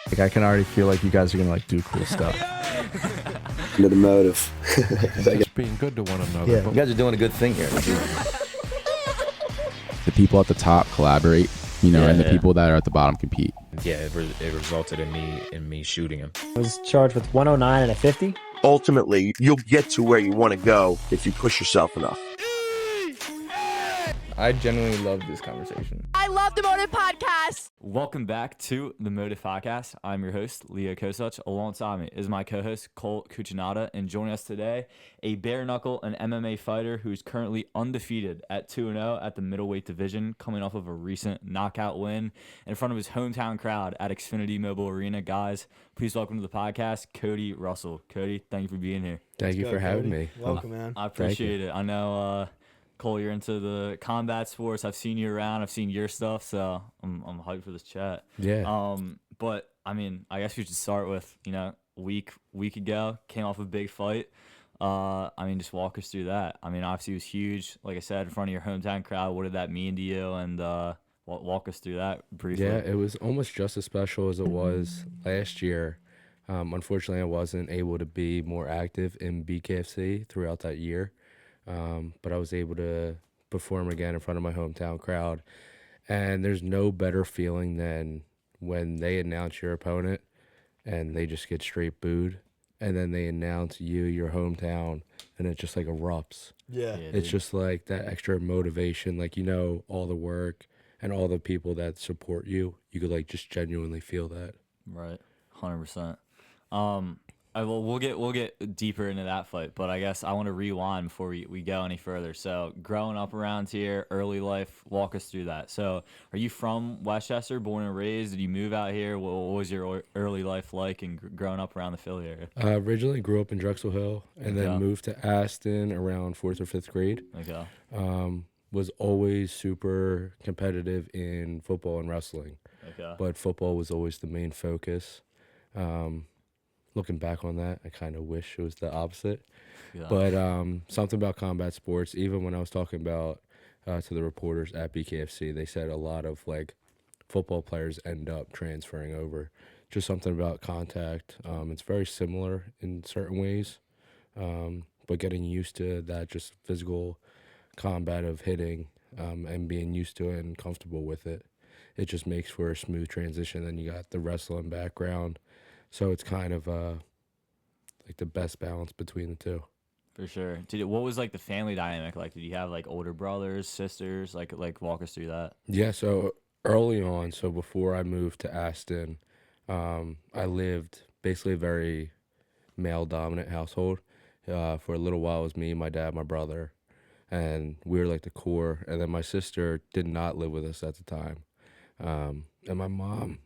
Like, I can already feel like you guys are gonna like do cool stuff. Into the motive. Just being good to one another. Yeah. But You guys are doing a good thing here. The people at the top collaborate, and the Yeah. people that are at the bottom compete. Yeah, it resulted in me shooting him. I was charged with 109 and a 50. Ultimately, you'll get to where you want to go if you push yourself enough. I genuinely love this conversation. I love the Motive Podcast. Welcome back to the Motive Podcast. I'm your host, Leo Kosuch. Alongside me is my co-host, Cole Cucinato. And joining us today, a bare-knuckle and MMA fighter who's currently undefeated at 2-0 at the middleweight division, coming off of a recent knockout win in front of his hometown crowd at Xfinity Mobile Arena. Guys, please welcome to the podcast, Cody Russell. Cody, thank you for being here. Thank you for having me. Welcome, man. I appreciate it. I know, Cole, you're into the combat sports. I've seen you around. I've seen your stuff, so I'm hyped for this chat. Yeah. But I mean, I guess we should start with week ago came off a big fight. Just walk us through that. I mean, obviously it was huge. Like I said, in front of your hometown crowd. What did that mean to you? And walk us through that briefly. Yeah, it was almost just as special as it was last year. Unfortunately, I wasn't able to be more active in BKFC throughout that year. But I was able to perform again in front of my hometown crowd. And there's no better feeling than when they announce your opponent and they just get straight booed. And then they announce you, your hometown, and it just like erupts. Yeah. It's just like that extra motivation, like, all the work and all the people that support you. You could like just genuinely feel that. Right, 100%. We'll get deeper into that fight, but I guess I want to rewind before we go any further. So, growing up around here, early life, walk us through that. So, are you from Westchester, born and raised? Did you move out here? What was your early life like and growing up around the Philly area? Originally grew up in Drexel Hill and then moved to Aston around 4th or 5th grade. Okay. Was always super competitive in football and wrestling. Okay. But football was always the main focus. Looking back on that, I kind of wish it was the opposite. Yeah. But something about combat sports, even when I was talking about to the reporters at BKFC, they said a lot of like football players end up transferring over. Just something about contact. It's very similar in certain ways, but getting used to that just physical combat of hitting and being used to it and comfortable with it, it just makes for a smooth transition. Then you got the wrestling background. So it's kind of like the best balance between the two. For sure. What was like the family dynamic like? Did you have like older brothers, sisters? Like walk us through that. Yeah, so early on, so before I moved to Aston, I lived basically a very male-dominant household. For a little while, it was me, my dad, my brother, and we were like the core. And then my sister did not live with us at the time. And my mom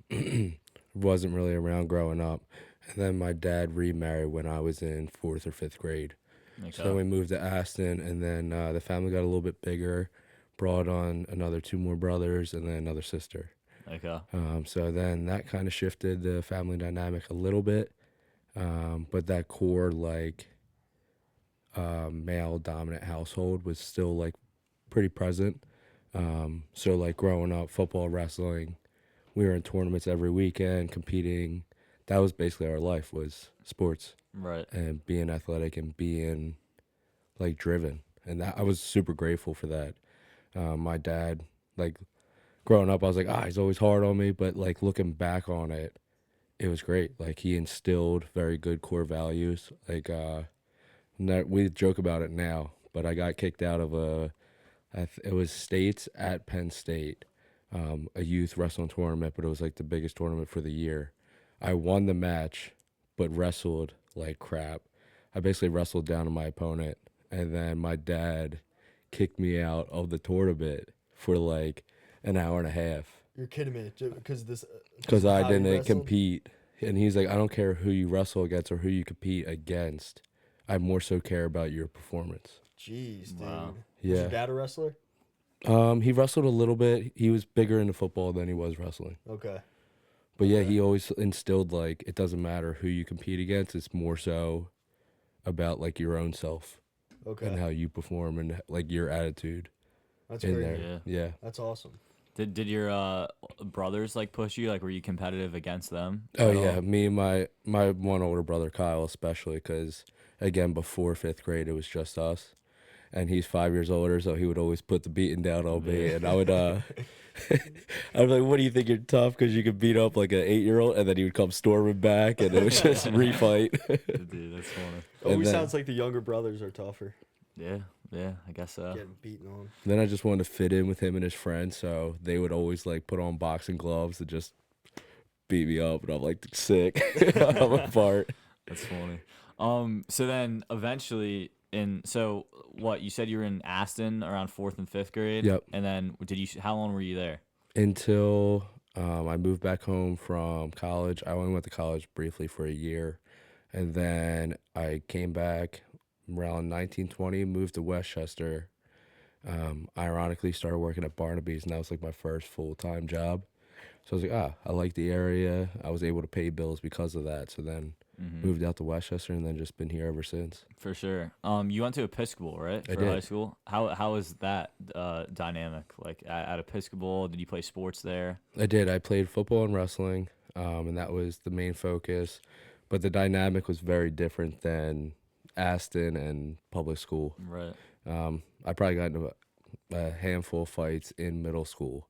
wasn't really around growing up. And then my dad remarried when I was in 4th or 5th grade. Okay. So we moved to Aston, and then the family got a little bit bigger, brought on two more brothers, and then another sister. Okay. So then that kind of shifted the family dynamic a little bit. But that core, like, male-dominant household was still, like, pretty present. So, like, growing up, football, wrestling, we were in tournaments every weekend, competing. That was basically our life, was sports. Right. And being athletic and being, like, driven. And that I was super grateful for that. My dad, like, growing up, I was like, he's always hard on me. But, like, looking back on it, it was great. Like, he instilled very good core values. Like, we joke about it now, but I got kicked out of it was states at Penn State. A youth wrestling tournament, but it was like the biggest tournament for the year. I won the match, but wrestled like crap. I basically wrestled down to my opponent, and then my dad kicked me out of the tournament for like an hour and a half. You're kidding me. Because I didn't compete. And he's like, I don't care who you wrestle against or who you compete against. I more so care about your performance. Jeez, dude. Wow. Yeah. Was your dad a wrestler? He wrestled a little bit. He was bigger into football than he was wrestling. Okay. But yeah, he always instilled, like, it doesn't matter who you compete against. It's more so about, like, your own self. Okay. And how you perform and, like, your attitude That's in great. there. Yeah. That's awesome. Did your brothers like push you? Like, were you competitive against them? Oh at yeah, all? me and my one older brother Kyle especially, because again before fifth grade it was just us, and he's 5 years older, so he would always put the beating down on me, Yeah. and I would I was like, "What do you think you're tough because you could beat up like an 8-year-old?" And then he would come storming back, and it was just refight. Dude, that's funny. Always then- sounds like the younger brothers are tougher. Yeah, yeah, I guess so. Getting beaten on. Then I just wanted to fit in with him and his friends, so they would always like put on boxing gloves and just beat me up, and I'm like sick. I'm apart. That's funny. So then eventually, so what you said you were in Aston around 4th and 5th grade. Yep. And then how long were you there? Until I moved back home from college. I only went to college briefly for a year, and then I came back around 1920, moved to Westchester. Ironically, started working at Barnaby's, and that was like my first full-time job. So I was like, I like the area. I was able to pay bills because of that. So then moved out to Westchester, and then just been here ever since. For sure. You went to Episcopal, right? I For did. high school. How was that dynamic? Like at Episcopal, did you play sports there? I did. I played football and wrestling, and that was the main focus. But the dynamic was very different than Aston and public school. Right. I probably got into a handful of fights in middle school,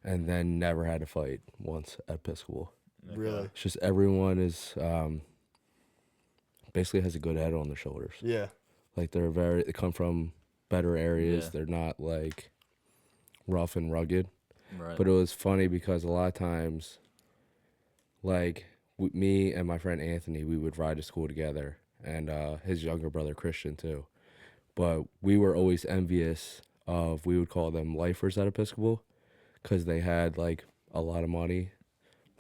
and then never had to fight once at Episcopal. Really? It's just everyone is basically has a good head on their shoulders. Yeah. Like they come from better areas. Yeah. They're not like rough and rugged. Right. But it was funny because a lot of times, like me and my friend Anthony, we would ride to school together, and his younger brother Christian too. But we were always envious of, we would call them lifers at Episcopal, because they had like a lot of money,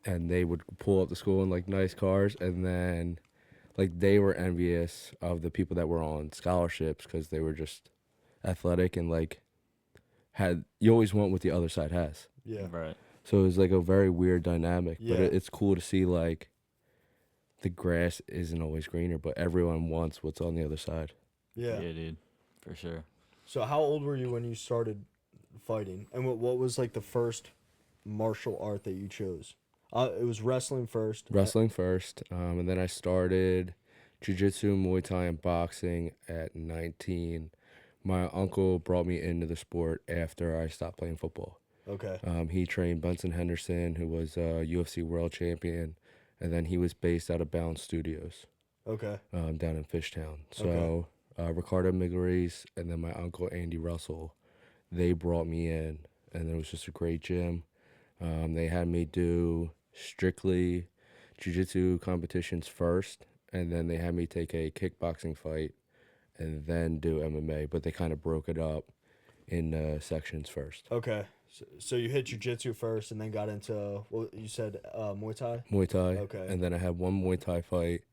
and they would pull up to school in like nice cars, and then like they were envious of the people that were on scholarships because they were just athletic and like you always want what the other side has. Yeah. Right. So it was like a very weird dynamic, but Yeah. it's cool to see like the grass isn't always greener, but everyone wants what's on the other side. Yeah. Yeah, dude. For sure. So how old were you when you started fighting? And what was like the first martial art that you chose? It was wrestling first. Wrestling first, and then I started jiu-jitsu, Muay Thai, and boxing at 19. My uncle brought me into the sport after I stopped playing football. Okay. He trained Benson Henderson, who was a UFC world champion, and then he was based out of Bound Studios Okay. down in Fishtown. So Ricardo Migleris and then my uncle Andy Russell, they brought me in, and it was just a great gym. They had me do strictly jiu-jitsu competitions first, and then they had me take a kickboxing fight and then do MMA, but they kind of broke it up in sections first. Okay. So you hit jiu-jitsu first and then got into, what you said, Muay Thai? Muay Thai, Okay. and then I had one Muay Thai fight,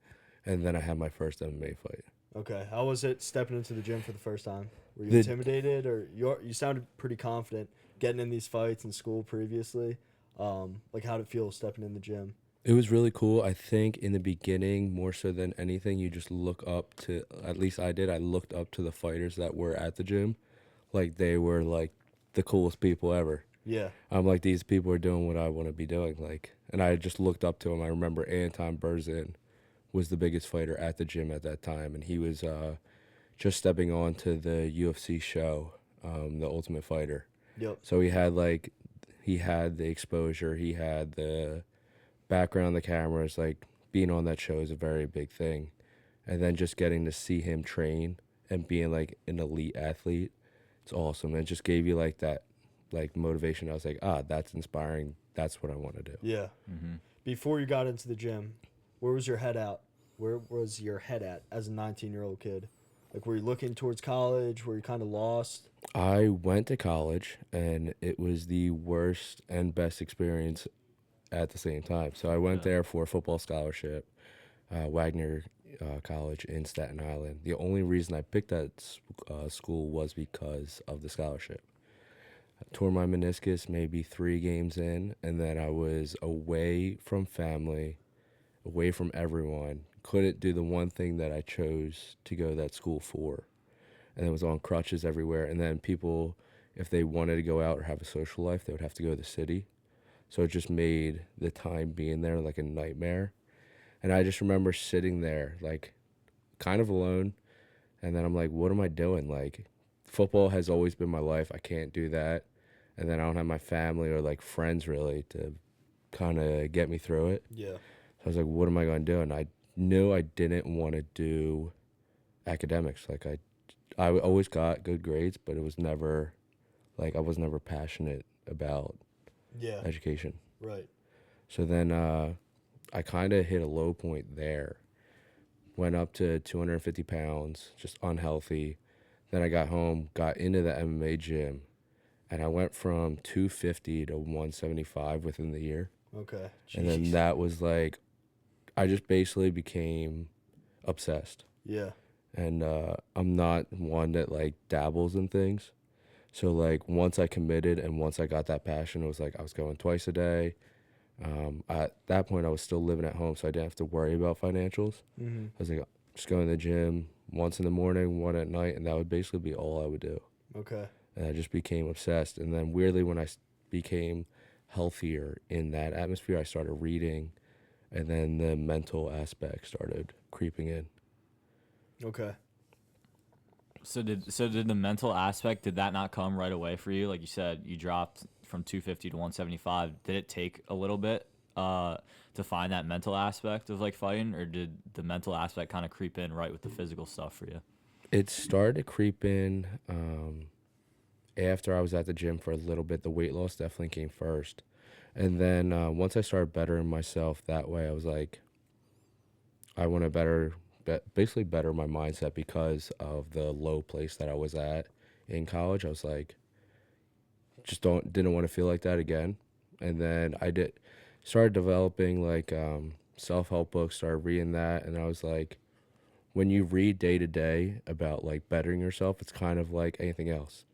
and then I had my first MMA fight. Okay. How was it stepping into the gym for the first time? Were you The- intimidated, or you sounded pretty confident getting in these fights in school previously? Like how did it feel stepping in the gym? It was really cool. I think in the beginning, more so than anything, you just look up to, at least I did, I looked up to the fighters that were at the gym. Like they were like the coolest people ever. Yeah. I'm like, these people are doing what I want to be doing. Like, and I just looked up to him. I remember Anton Berzin was the biggest fighter at the gym at that time, and he was just stepping on to the UFC show, The Ultimate Fighter. Yep. So he had the exposure, he had the background, the cameras, like being on that show is a very big thing. And then just getting to see him train and being like an elite athlete, it's awesome. It just gave you like that like motivation. I was like, that's inspiring. That's what I want to do. Yeah. Before you got into the gym, where was your head at? Where was your head at as a 19-year-old kid? Like, were you looking towards college? Were you kind of lost? I went to college, and it was the worst and best experience at the same time. So I went there for a football scholarship, Wagner College in Staten Island. The only reason I picked that school was because of the scholarship. I tore my meniscus maybe 3 games in, and then I was away from family, away from everyone. Couldn't do the one thing that I chose to go to that school for. And it was on crutches everywhere. And then people if they wanted to go out or have a social life, they would have to go to the city. So it just made the time being there like a nightmare. And I just remember sitting there like kind of alone. And then I'm like, what am I doing? Like, football has always been my life. I can't do that. And then I don't have my family or like friends really to kind of get me through it. Yeah. So I was like, what am I going to do? And I knew I didn't want to do academics. Like I always got good grades, but it was never like I was never passionate about Yeah. education. Right. So then I kind of hit a low point there. Went up to 250 pounds, just unhealthy. Then I got home, got into the MMA gym, and I went from 250 to 175 within the year. Okay. And then Jeez. that was like, I just basically became obsessed. Yeah. And I'm not one that like dabbles in things. So like once I committed and once I got that passion, it was like I was going twice a day. At that point, I was still living at home, so I didn't have to worry about financials. Mm-hmm. I was like, just going to the gym once in the morning, one at night, and that would basically be all I would do. Okay. And I just became obsessed. And then weirdly, when I became healthier in that atmosphere, I started reading, and then the mental aspect started creeping in. Okay. So did the mental aspect, did that not come right away for you? Like you said, you dropped from 250 to 175. Did it take a little bit to find that mental aspect of like fighting, or did the mental aspect kind of creep in right with the physical stuff for you? It started to creep in after I was at the gym for a little bit. The weight loss definitely came first. And then once I started bettering myself that way, I was like, I want to basically better my mindset because of the low place that I was at in college. I was like, didn't want to feel like that again. And then started developing like self-help books, started reading that, and I was like, when you read day to day about like bettering yourself, it's kind of like anything else.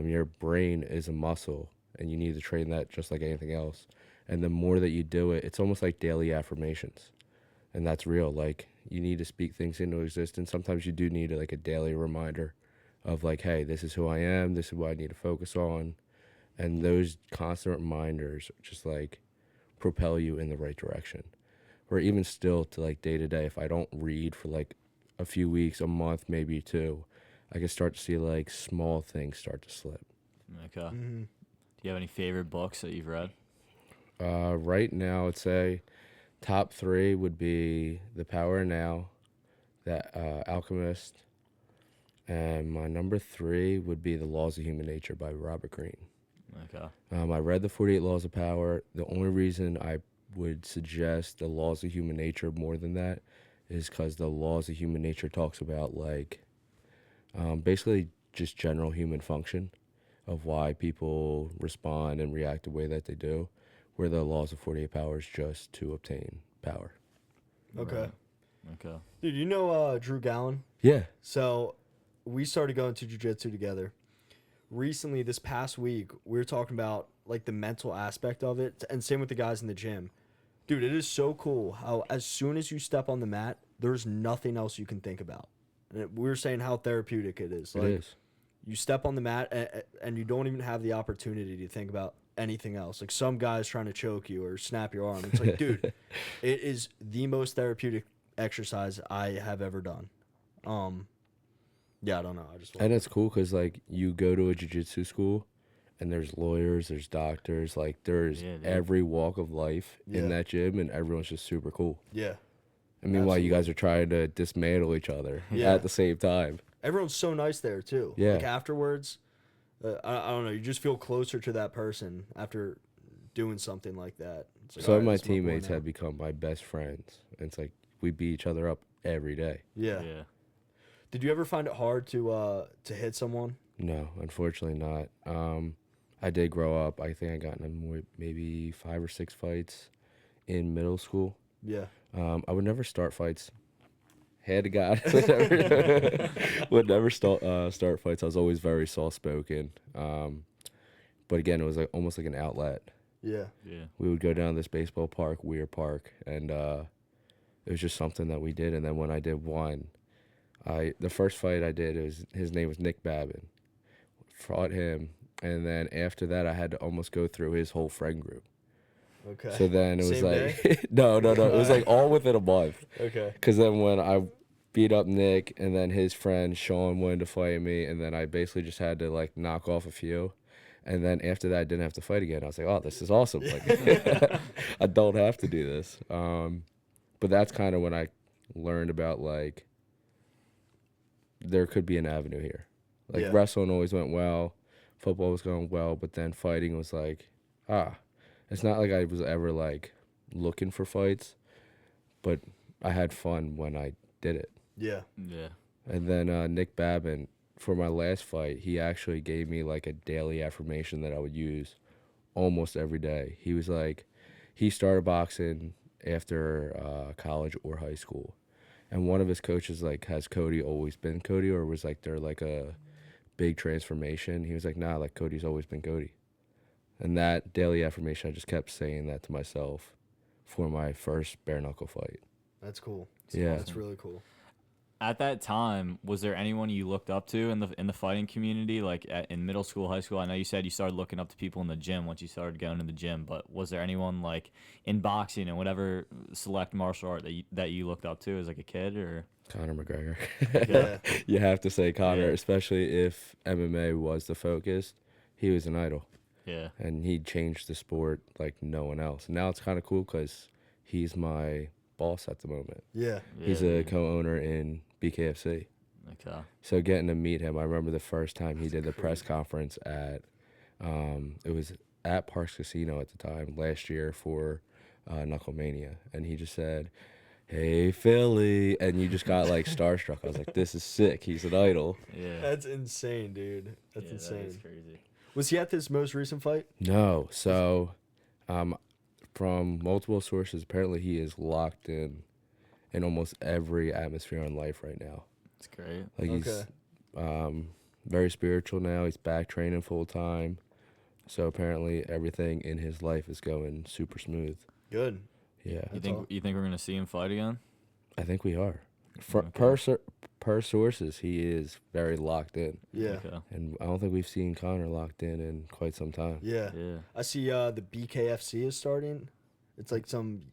Your brain is a muscle, and you need to train that just like anything else. And the more that you do it, it's almost like daily affirmations, and that's real. Like you need to speak things into existence. Sometimes you do need like a daily reminder of like, hey, this is who I am. This is what I need to focus on. And those constant reminders just like propel you in the right direction. Or even still to like day to day, if I don't read for like a few weeks, a month, maybe two, I can start to see like small things start to slip. Okay. Mm-hmm. Do you have any favorite books that you've read? Right now, I'd say top 3 would be The Power of Now, that Alchemist, and my number 3 would be The Laws of Human Nature by Robert Greene. Okay. I read the 48 Laws of Power. The only reason I would suggest The Laws of Human Nature more than that is because The Laws of Human Nature talks about like basically just general human function of why people respond and react the way that they do, where the Laws of 48 Power is just to obtain power. Okay. Right. Okay. Dude, you know Drew Gallen? Yeah. So we started going to jiu-jitsu together. Recently, this past week, we were talking about like the mental aspect of it, and same with the guys in the gym. Dude, it is so cool how as soon as you step on the mat, there's nothing else you can think about. And we were saying how therapeutic it is. It Like, is. you step on the mat and you don't even have the opportunity to think about anything else. Like some guy's trying to choke you or snap your arm. It's like, dude, it is the most therapeutic exercise I have ever done. Yeah, I don't know. And it's cool because like you go to a jiu-jitsu school and there's lawyers, there's doctors, like there's every walk of life in that gym, and everyone's just super cool. Yeah. And meanwhile, you guys are trying to dismantle each other at the same time. Everyone's so nice there too. Yeah. Like afterwards, I don't know. You just feel closer to that person after doing something like that. It's like, Some of all my right, this is boy teammates now. have become my best friends. And it's like we beat each other up every day. Yeah. Yeah. Did you ever find it hard to hit someone? No, unfortunately not. I did grow up. I think I got in maybe 5 or 6 fights in middle school. Yeah. I would never start fights. Hand to God, would never start fights. I was always very soft-spoken. But again, it was like almost like an outlet. Yeah. Yeah. We would go down this baseball park, Weir Park, and it was just something that we did. And then when I did one, the first fight I did, his name was Nick Babin. Fought him. And then after that, I had to almost go through his whole friend group. Okay. So then it was Same like, day? no. It was like all within a month. Okay. Because then when I beat up Nick and then his friend Sean wanted to fight me, and then I basically just had to like knock off a few. And then after that, I didn't have to fight again. I was like, oh, this is awesome. Like, I don't have to do this. But that's kind of when I learned about like there could be an avenue here. Like Yeah. wrestling always went well, football was going well, but then fighting was like, it's not like I was ever like looking for fights, but I had fun when I did it. Yeah. Yeah. And then Nick Babin, for my last fight, he actually gave me like a daily affirmation that I would use almost every day. He was like, he started boxing after college or high school. And one of his coaches like, has Cody always been Cody, or was like there like a big transformation? He was like, nah, like Cody's always been Cody. And that daily affirmation, I just kept saying that to myself for my first bare knuckle fight. That's cool. Yeah. That's really cool. At that time, was there anyone you looked up to in the fighting community, like in middle school, high school? I know you said you started looking up to people in the gym once you started going to the gym, but was there anyone like in boxing and whatever select martial art that you looked up to as like a kid, or? Conor McGregor. Yeah. You have to say Conor, Yeah. especially if MMA was the focus. He was an idol, Yeah. and he changed the sport like no one else. And now it's kind of cool because he's my boss at the moment. Yeah. He's Yeah, a dude. co-owner in BKFC. Okay. So getting to meet him, I remember the first time he did the press conference at, it was at Parks Casino at the time last year for Knucklemania, and he just said, "Hey Philly," and you just got like starstruck. I was like, "This is sick. He's an idol." Yeah. That's insane, dude. That's Yeah, insane. That is crazy. Was he at this most recent fight? No, so, from multiple sources, apparently he is locked in almost every atmosphere in life right now. That's great. Like he's very spiritual now. He's back training full time. So apparently everything in his life is going super smooth. Good. Yeah, You think we're gonna see him fight again? I think we are. Okay. Per sources, he is very locked in, Yeah. Okay. and I don't think we've seen Conor locked in quite some time. Yeah. Yeah. I see the BKFC is starting. It's like some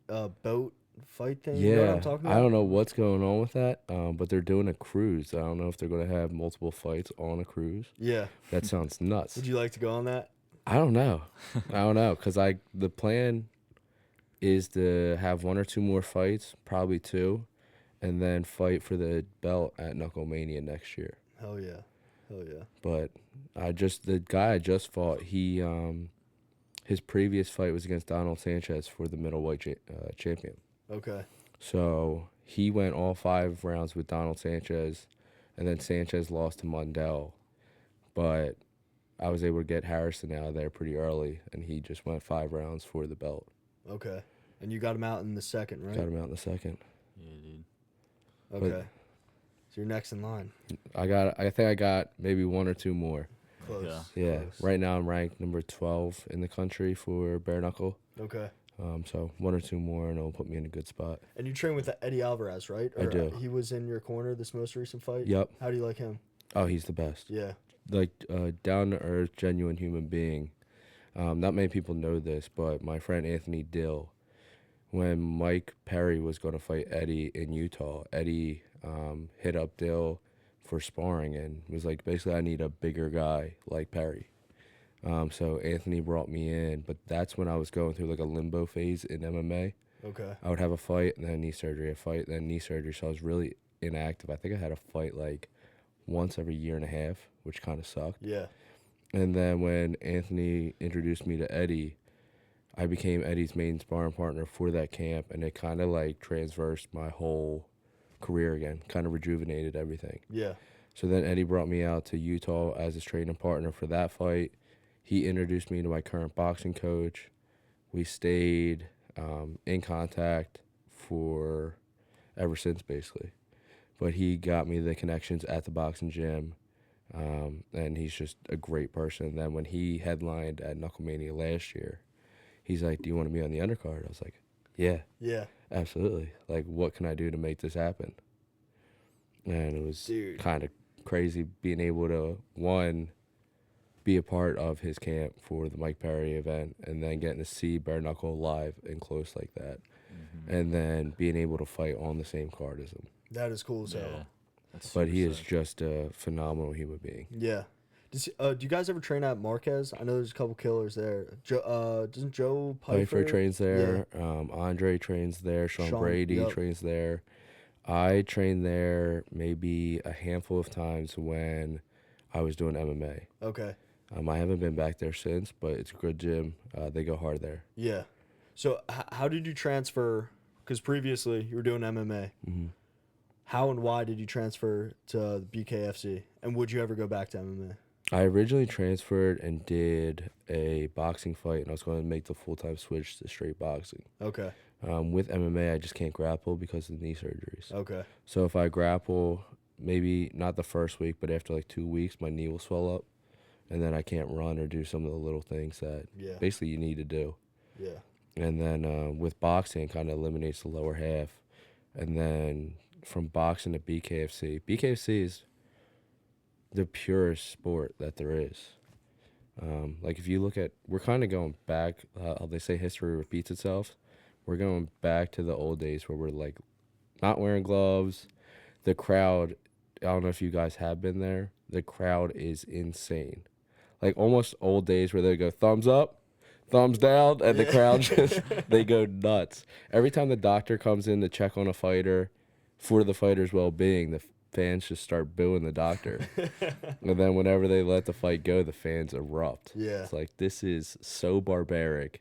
boat fight thing. You know what Yeah, I'm talking I about? don't know what's going on with that, but they're doing a cruise. I don't know if they're going to have multiple fights on a cruise. Yeah. That sounds nuts. Would you like to go on that? I don't know. Because the plan is to have one or two more fights, probably two, and then fight for the belt at Knucklemania next year. Hell yeah. Hell yeah. But the guy I just fought, his previous fight was against Donald Sanchez for the middleweight champion. Okay. So he went all 5 rounds with Donald Sanchez, and then Sanchez lost to Mundell. But I was able to get Harrison out of there pretty early, and he just went 5 rounds for the belt. Okay. And you got him out in the second, right? Got him out in the second. Yeah, dude. Okay. So you're next in line. I think I got maybe 1 or 2 more. Close. Yeah. Close. Right now I'm ranked number 12 in the country for bare knuckle. Okay. So 1 or 2 more, and it'll put me in a good spot. And you train with Eddie Alvarez, right? I do. He was in your corner this most recent fight? Yep. How do you like him? Oh, he's the best. Yeah. Like down to earth, genuine human being. Not many people know this, but my friend Anthony Dill, when Mike Perry was going to fight Eddie in Utah, Eddie hit up Dill for sparring and was like, basically, I need a bigger guy like Perry. So Anthony brought me in, but that's when I was going through like a limbo phase in MMA. Okay. I would have a fight, and then knee surgery, a fight, then knee surgery. So I was really inactive. I think I had a fight like once every year and a half, which kind of sucked. Yeah. And then when Anthony introduced me to Eddie, I became Eddie's main sparring partner for that camp, and it kind of like transversed my whole career again, kind of rejuvenated everything. Yeah. So then Eddie brought me out to Utah as his training partner for that fight. He introduced me to my current boxing coach. We stayed in contact for ever since, basically. But he got me the connections at the boxing gym, and he's just a great person. And then when he headlined at Knucklemania last year, he's like, "Do you want to be on the undercard?" I was like, "Yeah, Yeah. absolutely. Like, what can I do to make this happen?" And it was Dude. kind of crazy being able to, one, be a part of his camp for the Mike Perry event, and then getting to see bare knuckle live and close like that, and then being able to fight on the same card as him. That is cool as hell. Yeah. That's But super he is sick. just a phenomenal human being. Yeah. Do you guys ever train at Marquez? I know there's a couple killers there. Doesn't Joe Pfeiffer? Pfeiffer trains there. Andre trains there. Sean Brady yep. trains there. I trained there maybe a handful of times when I was doing MMA. Okay. I haven't been back there since, but it's a good gym. They go hard there. Yeah. So how did you transfer? Because previously you were doing MMA. Mm-hmm. How and why did you transfer to the BKFC? And would you ever go back to MMA? I originally transferred and did a boxing fight, and I was going to make the full-time switch to straight boxing. Okay. With MMA, I just can't grapple because of the knee surgeries. Okay. So if I grapple, maybe not the first week, but after like 2 weeks, my knee will swell up, and then I can't run or do some of the little things that basically you need to do. Yeah. And then with boxing, it kind of eliminates the lower half. And then from boxing to BKFC is the purest sport that there is. Like if you look at, we're kind of going back, how they say history repeats itself. We're going back to the old days where we're like not wearing gloves. The crowd, I don't know if you guys have been there. The crowd is insane. Like almost old days where they go thumbs up, thumbs down, and the crowd just, they go nuts. Every time the doctor comes in to check on a fighter for the fighter's well-being, the fans just start booing the doctor. And then whenever they let the fight go, the fans erupt. Yeah. It's like, this is so barbaric,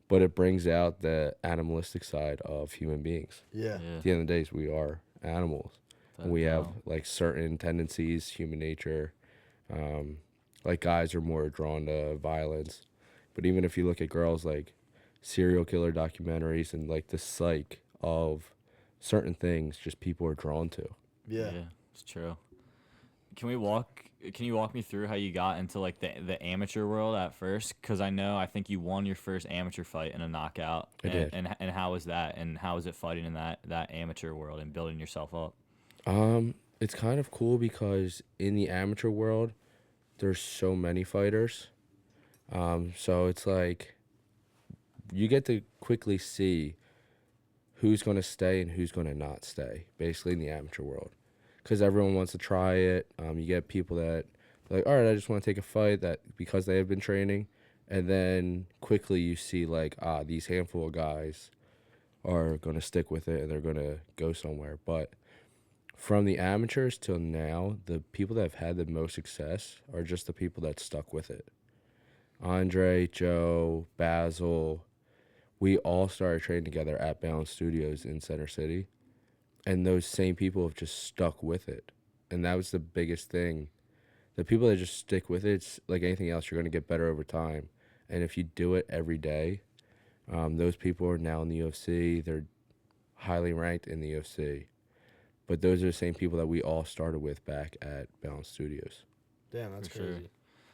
but it brings out the animalistic side of human beings. Yeah. At the end of the day, we are animals. That We have down. like certain tendencies, human nature. Like guys are more drawn to violence. But even if you look at girls, like serial killer documentaries and like the psyche of certain things, just people are drawn to. Yeah. It's true. Can you walk me through how you got into like the amateur world at first? Because I think you won your first amateur fight in a knockout. I did. And how was that? And how was it fighting in that amateur world and building yourself up? It's kind of cool because in the amateur world, there's so many fighters. So it's like you get to quickly see who's going to stay and who's going to not stay, basically in the amateur world. Because everyone wants to try it. You get people that are like, all right, I just want to take a fight that because they have been training. And then quickly you see like, these handful of guys are going to stick with it and they're going to go somewhere. But from the amateurs till now, the people that have had the most success are just the people that stuck with it. Andre, Joe, Basil, we all started training together at Balance Studios in Center City. And those same people have just stuck with it. And that was the biggest thing. The people that just stick with it, it's like anything else, you're going to get better over time. And if you do it every day, those people are now in the UFC. They're highly ranked in the UFC. But those are the same people that we all started with back at Balance Studios. Damn, that's For crazy. sure.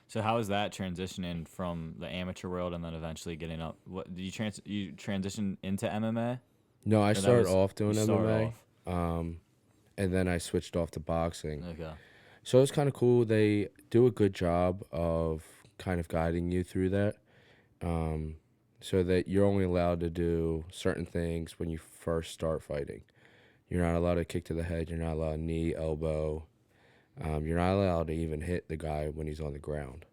So how was that transitioning from the amateur world and then eventually getting up? What did you transition into MMA? No, I that started was- off doing you started MMA. And then I switched off to boxing. Okay. So it's kind of cool. They do a good job of kind of guiding you through that, so that you're only allowed to do certain things when you first start fighting. You're not allowed to kick to the head. You're not allowed knee, elbow. You're not allowed to even hit the guy when he's on the ground.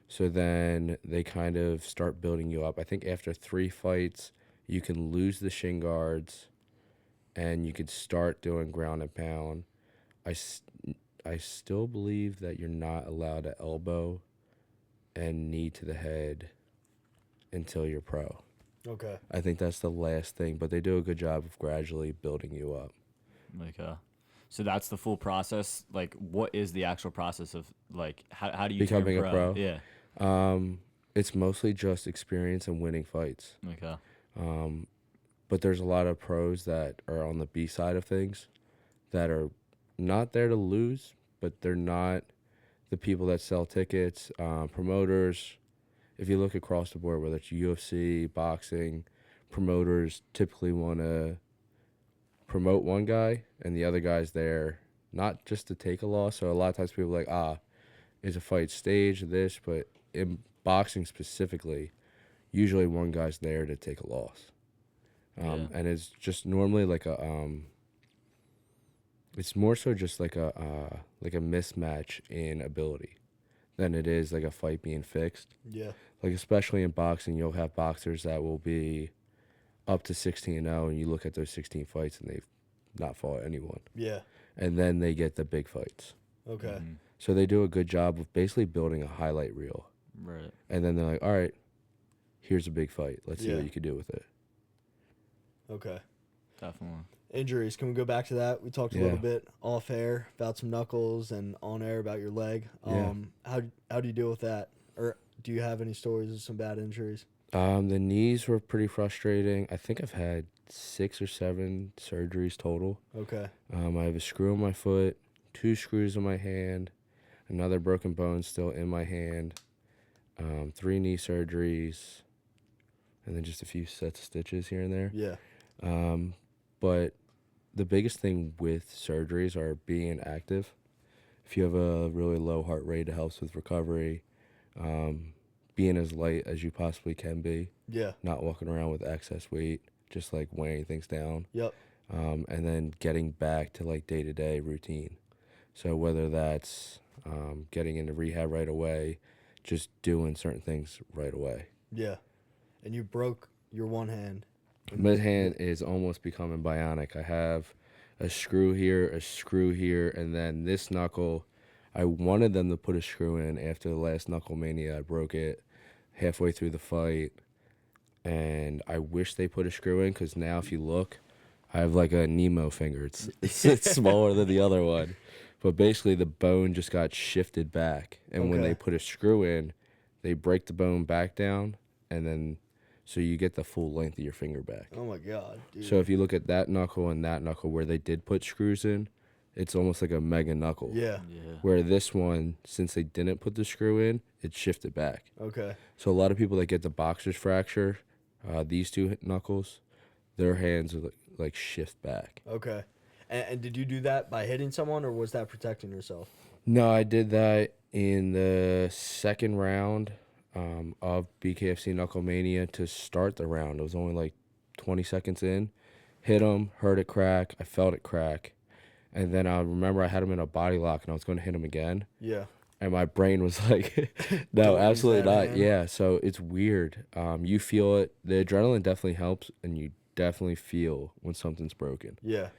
So then they kind of start building you up. I think after 3 fights, you can lose the shin guards, and you could start doing ground and pound. I still believe that you're not allowed to elbow and knee to the head until you're pro. Okay. I think that's the last thing, but they do a good job of gradually building you up. So that's the full process. Like, what is the actual process of like how do you Becoming turn a pro? Yeah. It's mostly just experience and winning fights. Okay. But there's a lot of pros that are on the B side of things that are not there to lose, but they're not the people that sell tickets, promoters. If you look across the board, whether it's UFC, boxing, promoters typically want to promote one guy and the other guy's there not just to take a loss. So a lot of times people are like, is a fight staged, this, but in boxing specifically, usually one guy's there to take a loss. And it's just normally like it's more so just like a mismatch in ability than it is like a fight being fixed. Yeah. Like especially in boxing, you'll have boxers that will be up to 16-0, and you look at those 16 fights and they've not fought anyone. Yeah. And then they get the big fights. Okay. So they do a good job of basically building a highlight reel. Right. And then they're like, all right, here's a big fight. Let's see Yeah. what you can do with it. Okay. Definitely. Injuries. Can we go back to that? We talked a Yeah. little bit off air about some knuckles and on air about your leg. Yeah. How do you deal with that? Or do you have any stories of some bad injuries? The knees were pretty frustrating. I think I've had 6 or 7 surgeries total. Okay. I have a screw in my foot, 2 screws in my hand, another broken bone still in my hand, 3 knee surgeries, and then just a few sets of stitches here and there. Yeah. But the biggest thing with surgeries are being active. If you have a really low heart rate, it helps with recovery. Being as light as you possibly can be, Yeah. not walking around with excess weight, just like weighing things down. Yep. And then getting back to like day-to-day routine. So whether that's getting into rehab right away, just doing certain things right away. Yeah. And you broke your one hand. My hand is almost becoming bionic. I have a screw here, and then this knuckle, I wanted them to put a screw in after the last Knuckle Mania. I broke it halfway through the fight, and I wish they put a screw in, because now if you look, I have like a Nemo finger. It's smaller than the other one. But basically the bone just got shifted back, and when Okay. they put a screw in, they break the bone back down, and then so you get the full length of your finger back. Oh my God, dude. So if you look at that knuckle and that knuckle where they did put screws in, it's almost like a mega knuckle. Yeah. Yeah. Where this one, since they didn't put the screw in, it shifted back. Okay. So a lot of people that get the boxer's fracture, these 2 knuckles, their hands are like shift back. Okay. And did you do that by hitting someone, or was that protecting yourself? No, I did that in the second round of BKFC Knuckle Mania to start the round. It was only like 20 seconds in. Hit him, heard it crack. I felt it crack. And then I remember I had him in a body lock, and I was going to hit him again. Yeah. And my brain was like, no, Don't use absolutely that not. hand. Yeah, so it's weird. You feel it. The adrenaline definitely helps, and you definitely feel when something's broken. Yeah.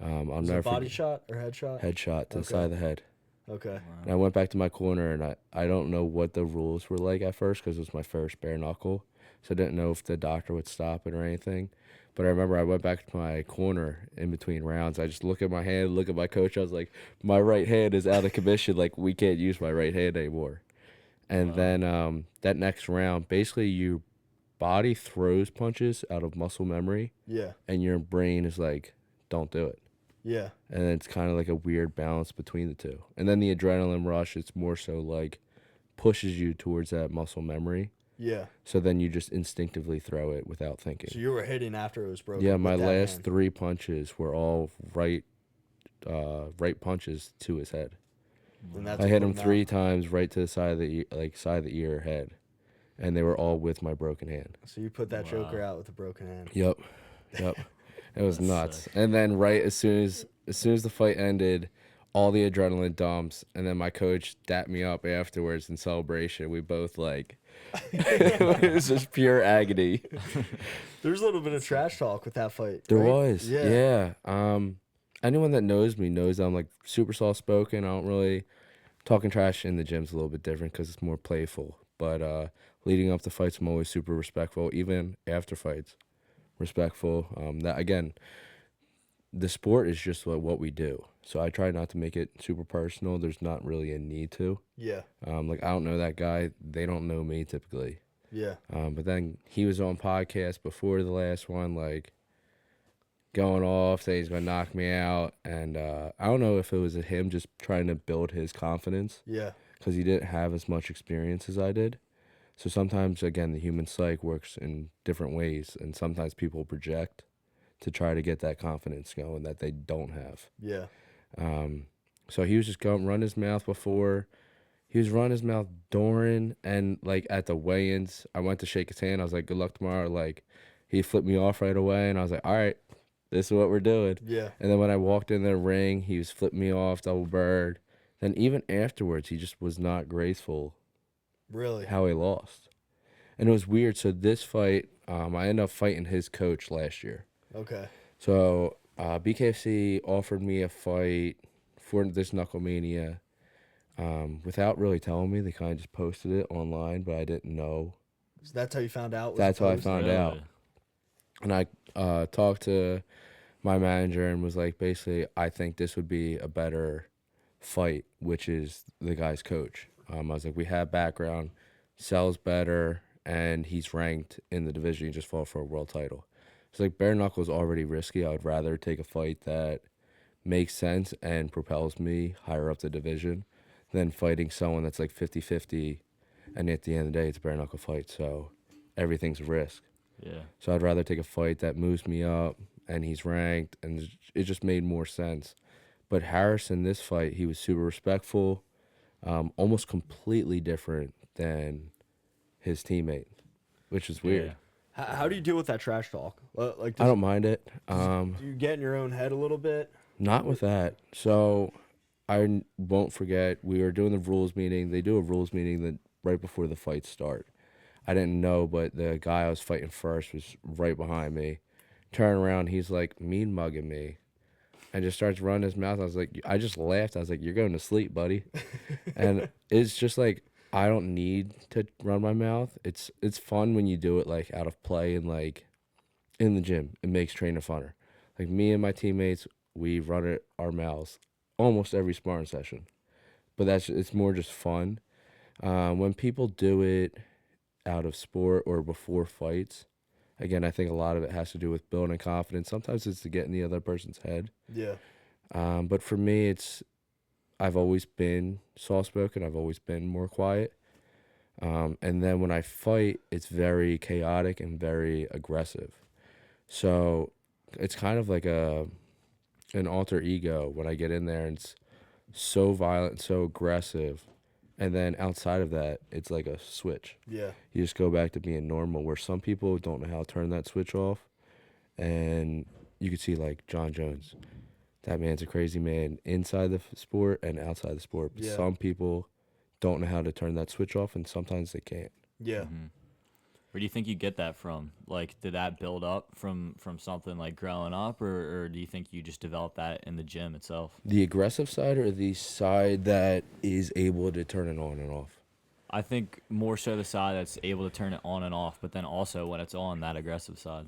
I'll Was it never a body forget. shot or headshot? Headshot to the Okay. side of the head. Okay. And I went back to my corner, and I don't know what the rules were like at first, because it was my first bare knuckle. So I didn't know if the doctor would stop it or anything. But I remember I went back to my corner in between rounds. I just look at my hand, look at my coach. I was like, my right hand is out of commission. Like, we can't use my right hand anymore. And then that next round, basically your body throws punches out of muscle memory, Yeah. and your brain is like, don't do it. Yeah. And it's kind of like a weird balance between the two. And then the adrenaline rush, it's more so like pushes you towards that muscle memory. Yeah. So then you just instinctively throw it without thinking. So you were hitting after it was broken. Yeah, with my that last hand. 3 punches were all right punches to his head. And that's I what hit put him 3 times right to the side of the side of the ear, head, and they were all with my broken hand. So you put that Joker out with a broken hand. Yep. It was nuts. And then right as soon as the fight ended, all the adrenaline dumps, and then my coach dapped me up afterwards in celebration. We both like it was just pure agony. There's a little bit of trash talk with that fight. There right? was. Yeah. Anyone that knows me knows I'm like super soft spoken. I don't really talking trash in the gym's a little bit different because it's more playful. But leading up to fights, I'm always super respectful, even after fights. Respectful. That again, the sport is just what we do. So I try not to make it super personal. There's not really a need to. Yeah. Like I don't know that guy. They don't know me typically. Yeah. But then he was on podcast before the last one, like going off, saying he's gonna knock me out, and I don't know if it was him just trying to build his confidence Yeah. because he didn't have as much experience as I did. So sometimes, again, the human psyche works in different ways, and sometimes people project to try to get that confidence going that they don't have. Yeah. So he was just going run his mouth before. he was running his mouth during and like at the weigh-ins. I went to shake his hand. I was like, "Good luck tomorrow." Like, he flipped me off right away, and I was like, "All right, this is what we're doing." Yeah. And then when I walked in the ring, he was flipping me off, double bird. Then even afterwards, he just was not graceful Really? how he lost. And it was weird. So this fight, I ended up fighting his coach last year. Okay. So BKFC offered me a fight for this Knucklemania without really telling me. They kind of just posted it online, but I didn't know. So that's how you found out? That's how I found out. And I talked to my manager and was like, basically, I think this would be a better fight, which is the guy's coach. I was like, we have background, sells better, and he's ranked in the division. He just fought for a world title. It's like bare knuckle is already risky. I would rather take a fight that makes sense and propels me higher up the division than fighting someone that's like 50-50, and at the end of the day, it's a bare knuckle fight, so everything's a risk. Yeah. So I'd rather take a fight that moves me up and he's ranked, and it just made more sense. But Harris in this fight, he was super respectful, almost completely different than his teammate, which is weird. How do you deal with that trash talk? Like, I don't mind it. do you get in your own head a little bit? Not with that. So I won't forget, we were doing the rules meeting. They do a rules meeting right before the fights start. I didn't know, but the guy I was fighting first was right behind me. Turn around, he's like mean mugging me and just starts running his mouth. I was like, I just laughed. I was like, "You're going to sleep, buddy." And it's just like, I don't need to run my mouth. It's fun when you do it like out of play and like in the gym. It makes training funner. Like me and my teammates, we run it our mouths almost every sparring session. But it's more just fun. When people do it out of sport or before fights, again, I think a lot of it has to do with building confidence. Sometimes it's to get in the other person's head. Yeah. But for me, I've always been soft-spoken. I've always been more quiet. And then when I fight, it's very chaotic and very aggressive. So it's kind of like an alter ego when I get in there, and it's so violent, so aggressive. And then outside of that, it's like a switch. Yeah. You just go back to being normal, where some people don't know how to turn that switch off. And you could see like John Jones. That man's a crazy man inside the sport and outside the sport. But Yeah. some people don't know how to turn that switch off, and sometimes they can't. Yeah. Where do you think you get that from? Like, did that build up from something like growing up, or do you think you just developed that in the gym itself? The aggressive side or the side that is able to turn it on and off? I think more so the side that's able to turn it on and off, but then also when it's on, that aggressive side.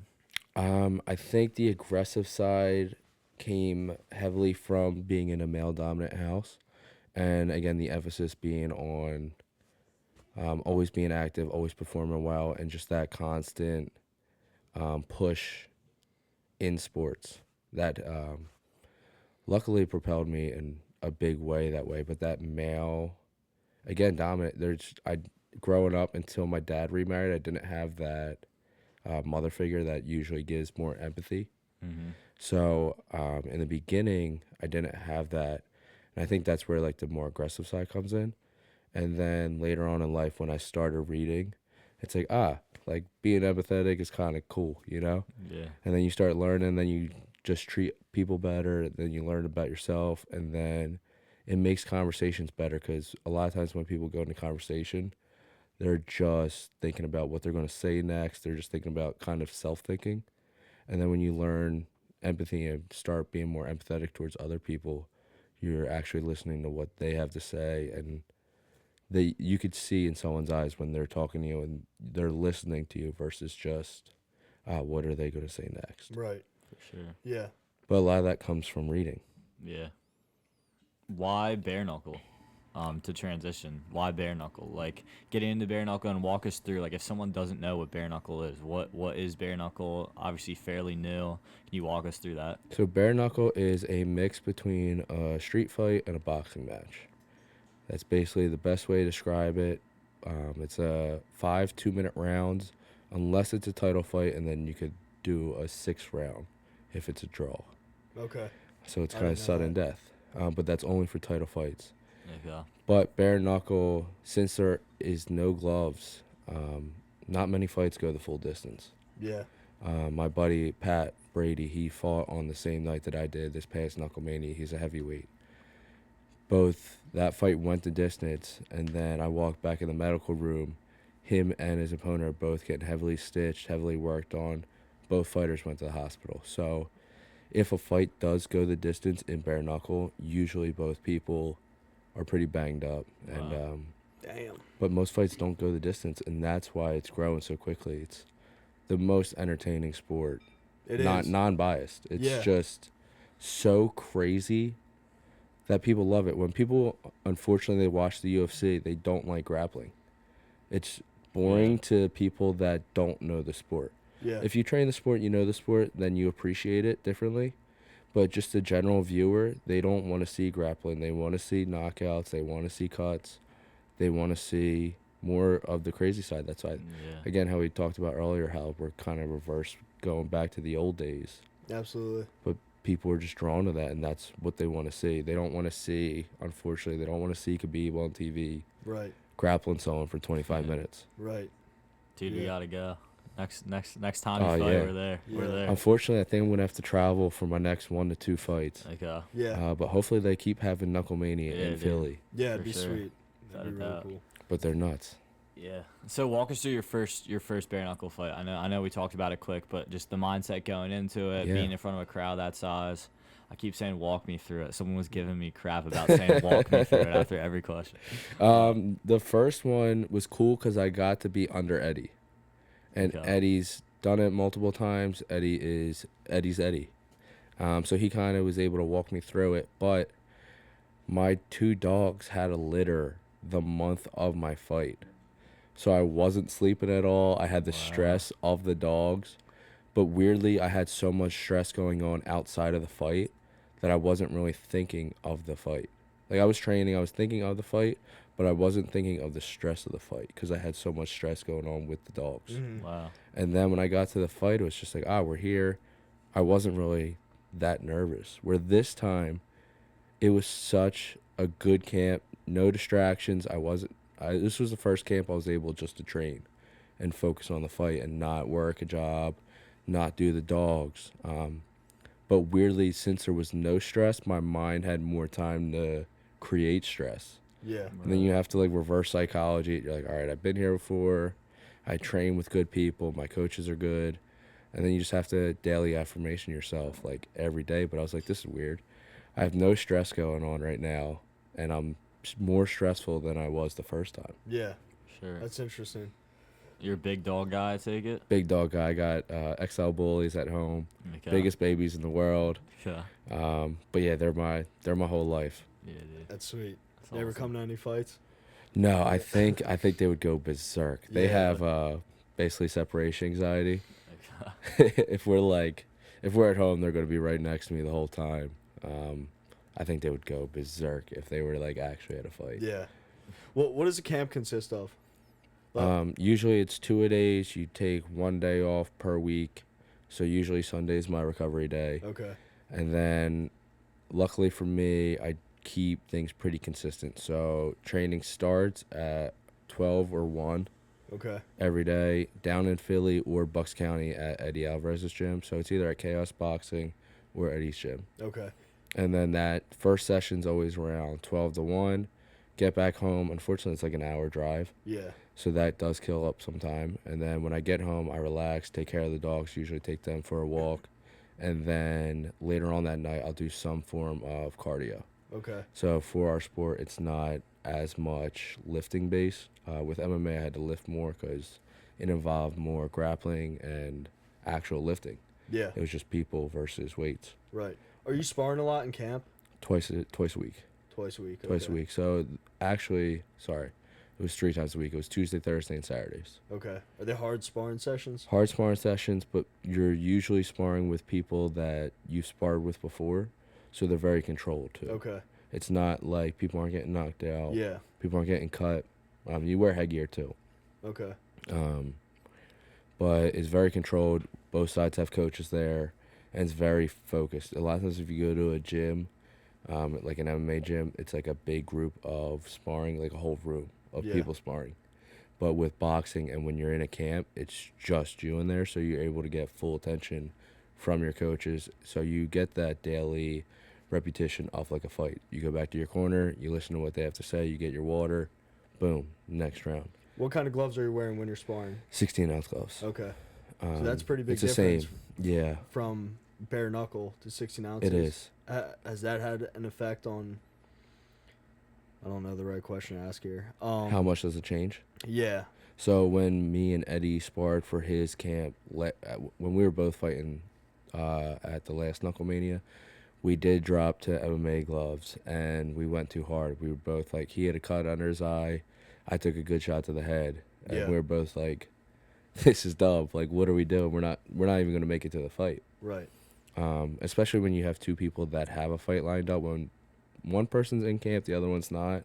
I think the aggressive side came heavily from being in a male-dominant house. And again, the emphasis being on always being active, always performing well, and just that constant push in sports that luckily propelled me in a big way that way. But that male, again, dominant, growing up until my dad remarried, I didn't have that mother figure that usually gives more empathy. So in the beginning, I didn't have that. And I think that's where like the more aggressive side comes in. And then later on in life, when I started reading, it's like, like being empathetic is kind of cool, you know? Yeah. And then you start learning, then you just treat people better, then you learn about yourself, and then it makes conversations better, because a lot of times when people go into conversation, they're just thinking about what they're going to say next. They're just thinking about kind of self-thinking. And then when you learn empathy and start being more empathetic towards other people, you're actually listening to what they have to say, and you could see in someone's eyes when they're talking to you and they're listening to you versus just what are they going to say next. Right. For sure. Yeah. But a lot of that comes from reading. Yeah. Why bare knuckle? To transition, why bare knuckle? Like, getting into bare knuckle, and walk us through, like, if someone doesn't know what bare knuckle is, what is bare knuckle? Obviously fairly new. Can you walk us through that? So bare knuckle is a mix between a street fight and a boxing match. That's basically the best way to describe it. It's 5 2-minute rounds, unless it's a title fight, and then you could do a 6th round if it's a draw. Okay. So it's I kind of didn't know sudden death. But that's only for title fights. Okay. But bare knuckle, since there is no gloves, not many fights go the full distance. Yeah. My buddy Pat Brady, he fought on the same night that I did this past Knucklemania. He's a heavyweight. Both that fight went the distance, and then I walked back in the medical room. Him and his opponent are both getting heavily stitched, heavily worked on. Both fighters went to the hospital. So if a fight does go the distance in bare knuckle, usually both people are pretty banged up. Wow. And Damn. but most fights don't go the distance, and that's why it's growing so quickly. It's the most entertaining sport. It Not is. non-biased. It's Yeah. just so crazy that people love it. When people, unfortunately, they watch the UFC, they don't like grappling. It's boring to people that don't know the sport. Yeah. If you train the sport, you know the sport, then you appreciate it differently. But just the general viewer, they don't want to see grappling. They want to see knockouts. They want to see cuts. They want to see more of the crazy side. That's why, again, how we talked about earlier, how we're kind of reverse going back to the old days. Absolutely. But people are just drawn to that, and that's what they want to see. They don't want to see, unfortunately, they don't want to see Khabib on TV Right. grappling someone for 25 minutes. Right. Dude, we Yeah. gotta go. Next time you Oh, fight, yeah. we're there. We're Yeah. there. Unfortunately, I think I'm going to have to travel for my next 1 to 2 fights. Okay. Yeah. But hopefully they keep having Knucklemania Yeah, in dude. Philly. Yeah, it'd for be sure. sweet. Without That'd a be really doubt. cool. But they're nuts. Yeah. So walk us through your first bare knuckle fight. I know we talked about it quick, but just the mindset going into it, Yeah. being in front of a crowd that size. I keep saying walk me through it. Someone was giving me crap about saying walk me through it after every question. The first one was cool because I got to be under Eddie. And Okay. Eddie's done it multiple times. Eddie's Eddie. So he kind of was able to walk me through it. But my 2 dogs had a litter the month of my fight. So I wasn't sleeping at all. I had the stress of the dogs. But weirdly, I had so much stress going on outside of the fight that I wasn't really thinking of the fight. Like, I was training, I was thinking of the fight, but I wasn't thinking of the stress of the fight because I had so much stress going on with the dogs. Wow. And then when I got to the fight, it was just like, we're here. I wasn't really that nervous. Where this time, it was such a good camp, no distractions. This was the first camp I was able just to train and focus on the fight and not work a job, not do the dogs. But weirdly, since there was no stress, my mind had more time to create stress. Yeah. And then you have to like reverse psychology. You're like, all right, I've been here before. I train with good people. My coaches are good. And then you just have to daily affirmation yourself like every day. But I was like, this is weird. I have no stress going on right now. And I'm more stressful than I was the first time. Yeah. Sure. That's interesting. You're a big dog guy, I take it? Big dog guy. I got XL bullies at home. Okay. Biggest babies in the world. Yeah. But yeah, they're my whole life. Yeah, dude. That's sweet. That's You ever awesome. come to any fights? No, I think they would go berserk. They Yeah. have basically separation anxiety. Okay. if we're at home, they're going to be right next to me the whole time. I think they would go berserk if they were like actually at a fight. Yeah. What does a camp consist of? Usually it's 2-a-days. You take 1 day off per week. So usually Sunday's my recovery day. Okay. And then luckily for me, I keep things pretty consistent. So training starts at 12 or 1 Okay. every day down in Philly or Bucks County at Eddie Alvarez's gym. So it's either at Chaos Boxing or Eddie's gym. Okay. And then that first session's always around 12 to 1. Get back home. Unfortunately, it's like an hour drive. Yeah. So that does kill up some time. And then when I get home, I relax, take care of the dogs, usually take them for a walk. And then later on that night, I'll do some form of cardio. Okay. So for our sport, it's not as much lifting base. With MMA, I had to lift more because it involved more grappling and actual lifting. Yeah. It was just people versus weights. Right. Are you sparring a lot in camp? Twice a week. Twice a week. Twice a okay. week. So actually, sorry, it was 3 times a week. It was Tuesday, Thursday, and Saturdays. Okay. Are they hard sparring sessions? Hard sparring sessions, but you're usually sparring with people that you've sparred with before, so they're very controlled too. Okay. It's not like people aren't getting knocked out. Yeah. People aren't getting cut. You wear headgear too. Okay. But it's very controlled. Both sides have coaches there, and it's very focused. A lot of times if you go to a gym, Like an MMA gym, it's like a big group of sparring, like a whole room of Yeah. people sparring. But with boxing and when you're in a camp, it's just you in there, so you're able to get full attention from your coaches. So you get that daily repetition of like a fight. You go back to your corner, you listen to what they have to say, you get your water, boom, next round. What kind of gloves are you wearing when you're sparring? 16-ounce gloves. Okay. So that's pretty big It's the difference same. Yeah, from bare knuckle to 16 ounces. it is. Has that had an effect on? I don't know the right question to ask here. How much does it change? Yeah. So when me and Eddie sparred for his camp, when we were both fighting at the last Knuckle Mania, we did drop to MMA gloves, and we went too hard. We were both like, he had a cut under his eye, I took a good shot to the head, and Yeah. we were both like, this is dumb. Like, what are we doing? We're not even gonna make it to the fight. Right. Especially when you have two people that have a fight lined up. When one person's in camp, the other one's not,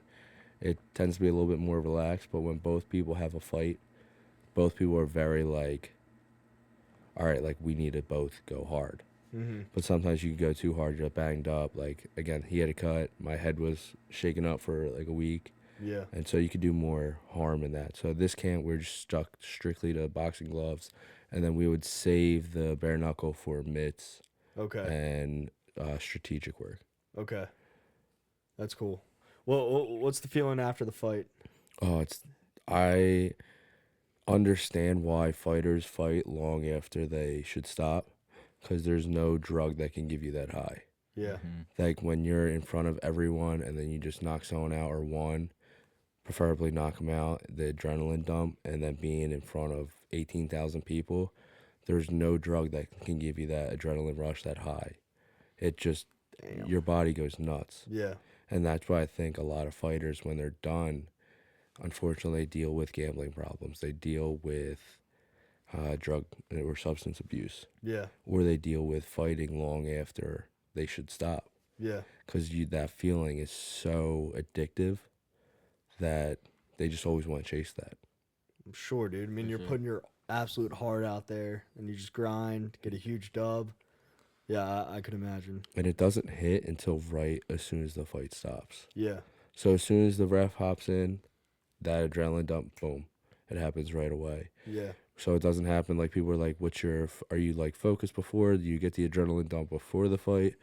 it tends to be a little bit more relaxed. But when both people have a fight, both people are very like, all right, like we need to both go hard. Mm-hmm. But sometimes you can go too hard, you're banged up. Like, again, he had a cut. My head was shaken up for like a week. Yeah. And so you could do more harm in that. So this camp, we're just stuck strictly to boxing gloves. And then we would save the bare knuckle for mitts Okay. and strategic work. Okay. That's cool. Well, what's the feeling after the fight? Oh, I understand why fighters fight long after they should stop, because there's no drug that can give you that high. Yeah. Like when you're in front of everyone and then you just knock someone out or one, preferably knock them out, the adrenaline dump, and then being in front of 18,000 people, there's no drug that can give you that adrenaline rush that high. It just, your body goes nuts. Yeah. And that's why I think a lot of fighters, when they're done, unfortunately, deal with gambling problems. They deal with drug or substance abuse, Yeah. or they deal with fighting long after they should stop. Yeah. Because that feeling is so addictive that they just always want to chase that. I'm sure, dude. I mean, you're putting your absolute heart out there, and you just grind, get a huge dub. Yeah, I could imagine. And it doesn't hit until right as soon as the fight stops. Yeah. So as soon as the ref hops in, that adrenaline dump, boom, it happens right away. Yeah. So it doesn't happen like people are like, are you like focused before? Do you get the adrenaline dump before the fight?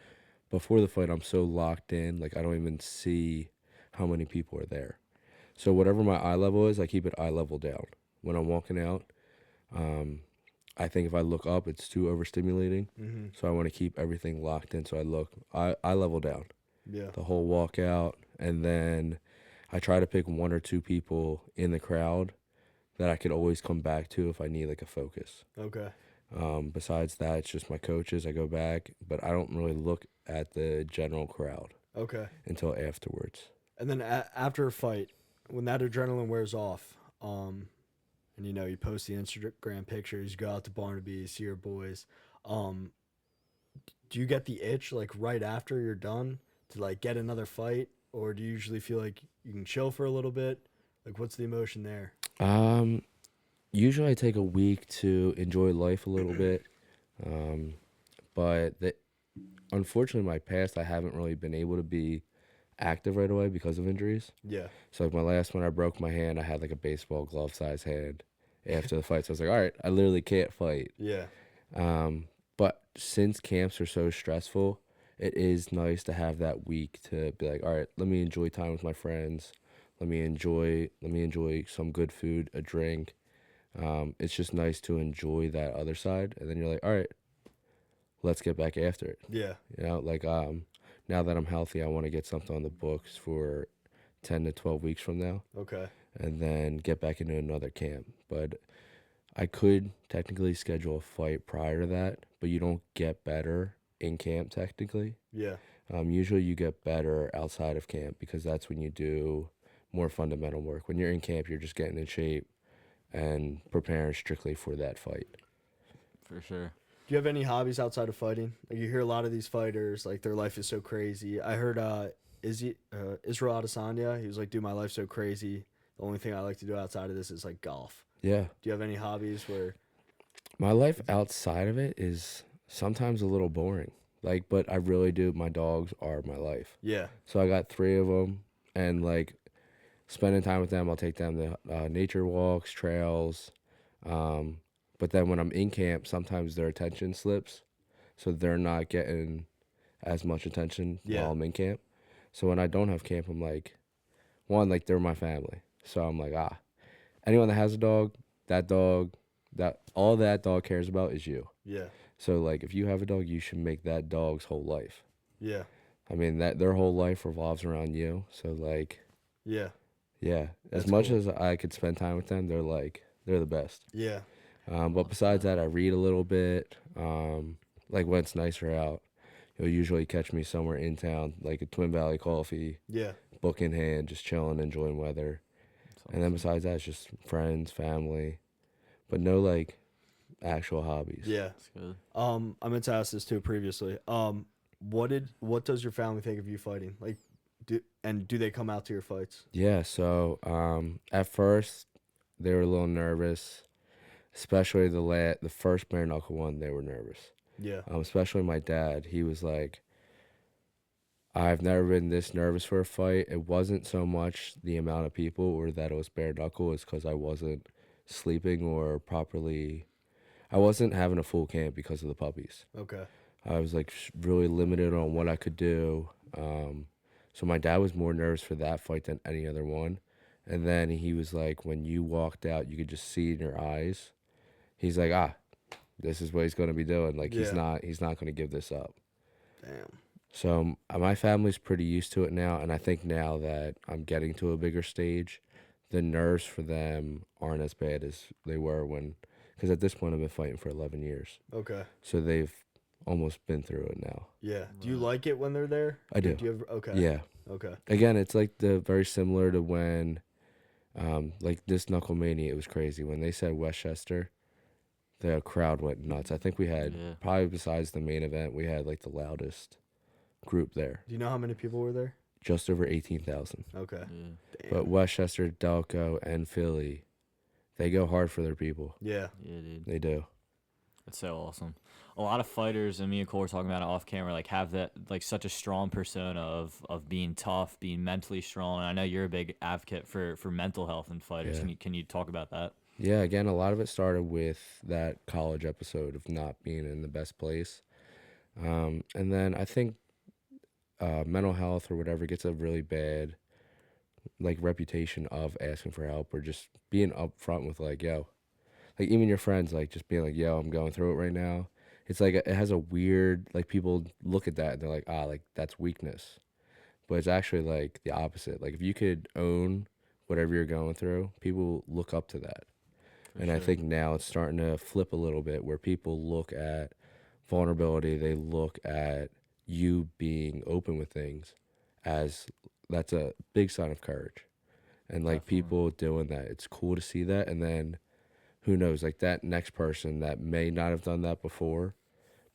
Before the fight, I'm so locked in, like I don't even see how many people are there. So whatever my eye level is, I keep it eye level down. When I'm walking out, I think if I look up, it's too overstimulating. Mm-hmm. So I want to keep everything locked in. So I look, eye level down Yeah. the whole walkout, and then I try to pick one or two people in the crowd that I could always come back to if I need like a focus. Okay. Besides that, it's just my coaches. I go back, but I don't really look at the general crowd Okay. until afterwards. And then after a fight, when that adrenaline wears off, and you post the Instagram pictures, you go out to Barnaby, see your boys. Do you get the itch like right after you're done to like get another fight, or do you usually feel like you can chill for a little bit? Like, what's the emotion there? Usually I take a week to enjoy life a little bit, but unfortunately, my past, I haven't really been able to be active right away because of injuries. Yeah. So like my last one, I broke my hand. I had like a baseball glove size hand after the fight. So I was like, all right, I literally can't fight. Yeah. But since camps are so stressful, it is nice to have that week to be like, all right, let me enjoy time with my friends. Let me enjoy some good food, a drink. It's just nice to enjoy that other side. And then you're like, all right, let's get back after it. Yeah. Now that I'm healthy, I want to get something on the books for 10 to 12 weeks from now. Okay. And then get back into another camp. But I could technically schedule a fight prior to that, but you don't get better in camp technically. Yeah. Usually you get better outside of camp because that's when you do more fundamental work. When you're in camp, you're just getting in shape and preparing strictly for that fight. For sure. Do you have any hobbies outside of fighting? Like, you hear a lot of these fighters, like, their life is so crazy. I heard Israel Adesanya, he was like, dude, my life's so crazy. The only thing I like to do outside of this is like golf. Yeah. Do you have any hobbies where? My life outside of it is sometimes a little boring. Like, but I really do. My dogs are my life. Yeah. So I got 3 of them, and like spending time with them, I'll take them to nature walks, trails. But then when I'm in camp, sometimes their attention slips, so they're not getting as much attention Yeah. while I'm in camp. So when I don't have camp, I'm like, one, like they're my family. So I'm like, anyone that has a dog, that all that dog cares about is you. Yeah. So like if you have a dog, you should make that dog's whole life. Yeah. I mean that their whole life revolves around you. So like, Yeah. yeah, as That's much cool. as I could spend time with them, they're the best. Yeah. But besides that, I read a little bit. Like when it's nicer out, you'll usually catch me somewhere in town, like a Twin Valley Coffee, Yeah. book in hand, just chilling, enjoying weather. And then besides that, it's just friends, family, but no like actual hobbies. Yeah. That's good. I meant to ask this too previously. What does your family think of you fighting? Like, do they come out to your fights? Yeah. So at first they were a little nervous, especially the first bare knuckle one. They were nervous. Yeah. Especially my dad. He was like, I've never been this nervous for a fight. It wasn't so much the amount of people or that it was bare knuckle. It's because I wasn't sleeping or properly. I wasn't having a full camp because of the puppies. Okay. I was like really limited on what I could do. So my dad was more nervous for that fight than any other one. And then he was like, when you walked out, you could just see in your eyes. He's like, this is what he's going to be doing. Like he's Yeah. not going to give this up. Damn. So my family's pretty used to it now, and I think now that I'm getting to a bigger stage, the nerves for them aren't as bad as they were because at this point I've been fighting for 11 years, Okay. so they've almost been through it now. Yeah. Do you like it when they're there? I do. Do you ever? Okay. Yeah. Okay. Again, it's like very similar to when, like this Knuckle Mania, it was crazy when they said Westchester. The crowd went nuts. I think we had probably besides the main event, we had like the loudest group there. Do you know how many people were there? Just over 18,000. Okay. Yeah. Damn. But Westchester, Delco, and Philly, they go hard for their people. Yeah. Yeah, dude. They do. That's so awesome. A lot of fighters, and me and Cole were talking about it off camera, like have that like such a strong persona of being tough, being mentally strong. And I know you're a big advocate for mental health in fighters. Yeah. Can you talk about that? Yeah, again, a lot of it started with that college episode of not being in the best place. And then I think mental health or whatever gets a really bad like reputation of asking for help or just being upfront with like, yo, like even your friends, like just being like, yo, I'm going through it right now. It's like it has a weird, like people look at that and they're like, like that's weakness. But it's actually like the opposite. Like if you could own whatever you're going through, people look up to that. And I think now it's starting to flip a little bit where people look at vulnerability, they look at you being open with things as that's a big sign of courage. And like people doing that, it's cool to see that. And then who knows, like that next person that may not have done that before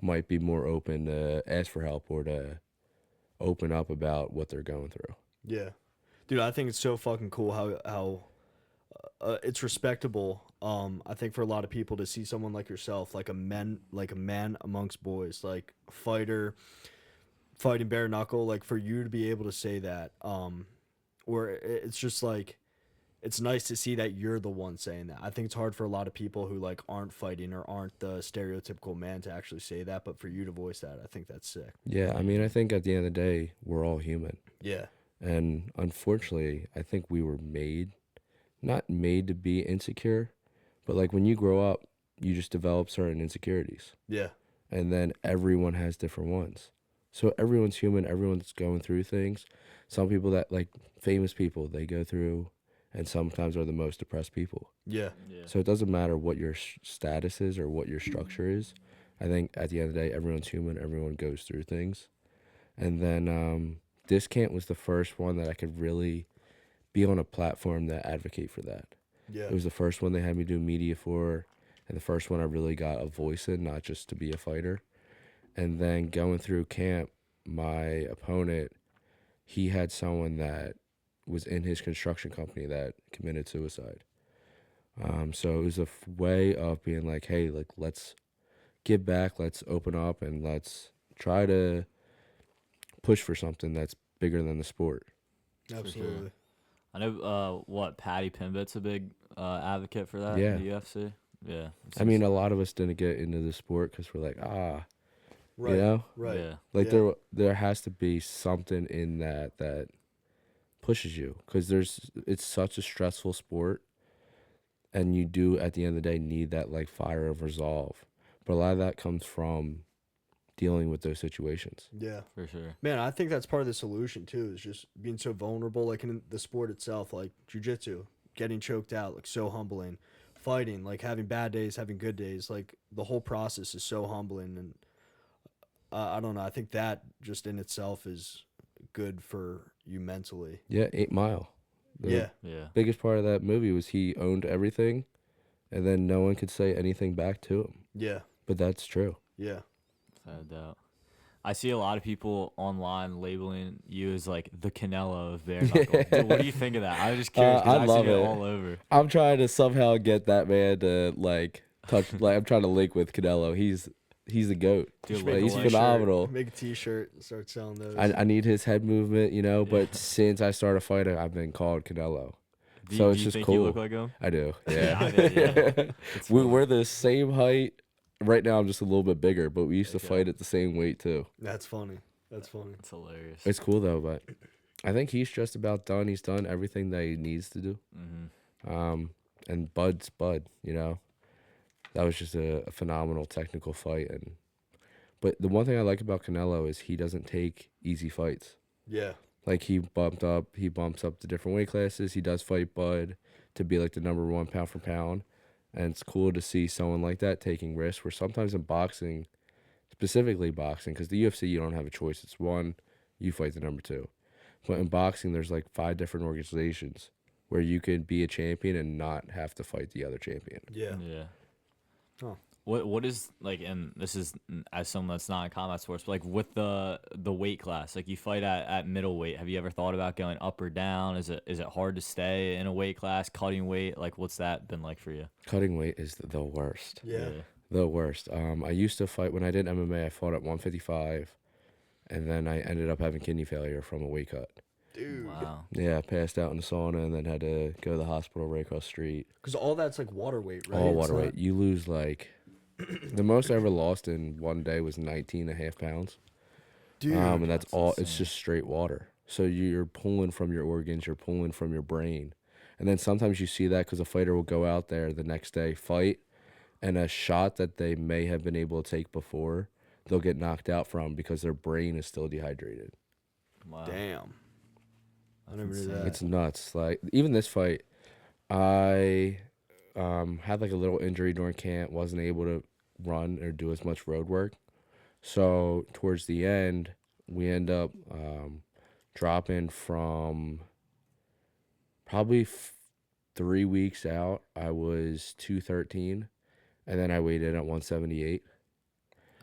might be more open to ask for help or to open up about what they're going through. Yeah. Dude, I think it's so fucking cool how it's respectable. I think for a lot of people to see someone like yourself, like a man amongst boys, like a fighter, fighting bare knuckle, like for you to be able to say that, or it's just like, it's nice to see that you're the one saying that. I think it's hard for a lot of people who like aren't fighting or aren't the stereotypical man to actually say that, but for you to voice that, I think that's sick. Yeah, I mean, I think at the end of the day, we're all human. Yeah. And unfortunately, I think we were not made to be insecure, but like when you grow up, you just develop certain insecurities. Yeah. And then everyone has different ones. So everyone's human, everyone's going through things. Some people that like famous people, they go through and sometimes are the most depressed people. Yeah. So it doesn't matter what your status is or what your structure is. I think at the end of the day, everyone's human, everyone goes through things. And then this camp was the first one that I could really be on a platform that advocate for that. Yeah. It was the first one they had me do media for, and the first one I really got a voice in, not just to be a fighter. And then going through camp, my opponent, he had someone that was in his construction company that committed suicide. So it was a way of being like, hey, like let's give back, let's open up, and let's try to push for something that's bigger than the sport. Absolutely. I know. Patty Pimbett's a big advocate for that Yeah. in the UFC. Yeah. I mean, a lot of us didn't get into the sport because we're like, Right. you know, Right. Yeah. like Yeah. there has to be something in that pushes you, because it's such a stressful sport, and you do at the end of the day need that like fire of resolve. But a lot of that comes from dealing with those situations. Yeah. For sure. Man, I think that's part of the solution too, is just being so vulnerable, like in the sport itself, like jiu-jitsu, getting choked out, like so humbling. Fighting, like having bad days, having good days, like the whole process is so humbling. And I don't know, I think that just in itself is good for you mentally. Yeah, 8 Mile. The Yeah. Yeah. biggest part of that movie was he owned everything, and then no one could say anything back to him. Yeah. But that's true. Yeah. Without a doubt. I see a lot of people online labeling you as like the Canelo of bare knuckle. Dude, what do you think of that? I'm just curious because I I've love seen it it. all over. I'm trying to somehow get that man to like touch. Like I'm trying to link with Canelo. He's the goat. Dude, Like, he's a phenomenal. Make a t-shirt and start selling those. I need his head movement, you know. But since I started fighting, I've been called Canelo. So it's do you just think cool. you look like him? I do. Yeah, Yeah. I did, yeah. It's funny. We're the same height. Right now, I'm just a little bit bigger, but we used to Okay. fight at the same weight too. That's funny. That's funny. It's hilarious. It's cool though, but I think he's just about done. He's done everything that he needs to do. And Bud's Bud, you know, that was just a phenomenal technical fight. But the one thing I like about Canelo is he doesn't take easy fights. Yeah. Like he bumps up the different weight classes. He does fight Bud to be like the #1 pound for pound. And it's cool to see someone like that taking risks, where sometimes in boxing, specifically boxing, because the UFC, you don't have a choice. It's one, you fight the #2. But in boxing, there's like 5 different organizations where you could be a champion and not have to fight the other champion. Yeah. Yeah. Huh. What is like, and this is as someone that's not in combat sports, but like with the weight class, like you fight at middleweight, have you ever thought about going up or down? Is it hard to stay in a weight class, cutting weight? Like what's that been like for you? Cutting weight is the worst. Yeah. The worst. I used to fight, when I did MMA, I fought at 155, and then I ended up having kidney failure from a weight cut. Dude. Wow. Yeah, passed out in the sauna and then had to go to the hospital right across the street. Because all that's like water weight, right? All It's water not- weight. You lose like, the most I ever lost in one day was 19.5 pounds. Dude. And that's all, it's insane. just straight water. So you're pulling from your organs, you're pulling from your brain. And then sometimes you see that because a fighter will go out there the next day, fight, and a shot that they may have been able to take before, they'll get knocked out from because their brain is still dehydrated. Wow. Damn. I never knew insane. that. It's nuts. Like, even this fight, I had like a little injury during camp, wasn't able to run or do as much road work. So towards the end, we end up dropping from probably 3 weeks out. I was 213, and then I weighed in at 178.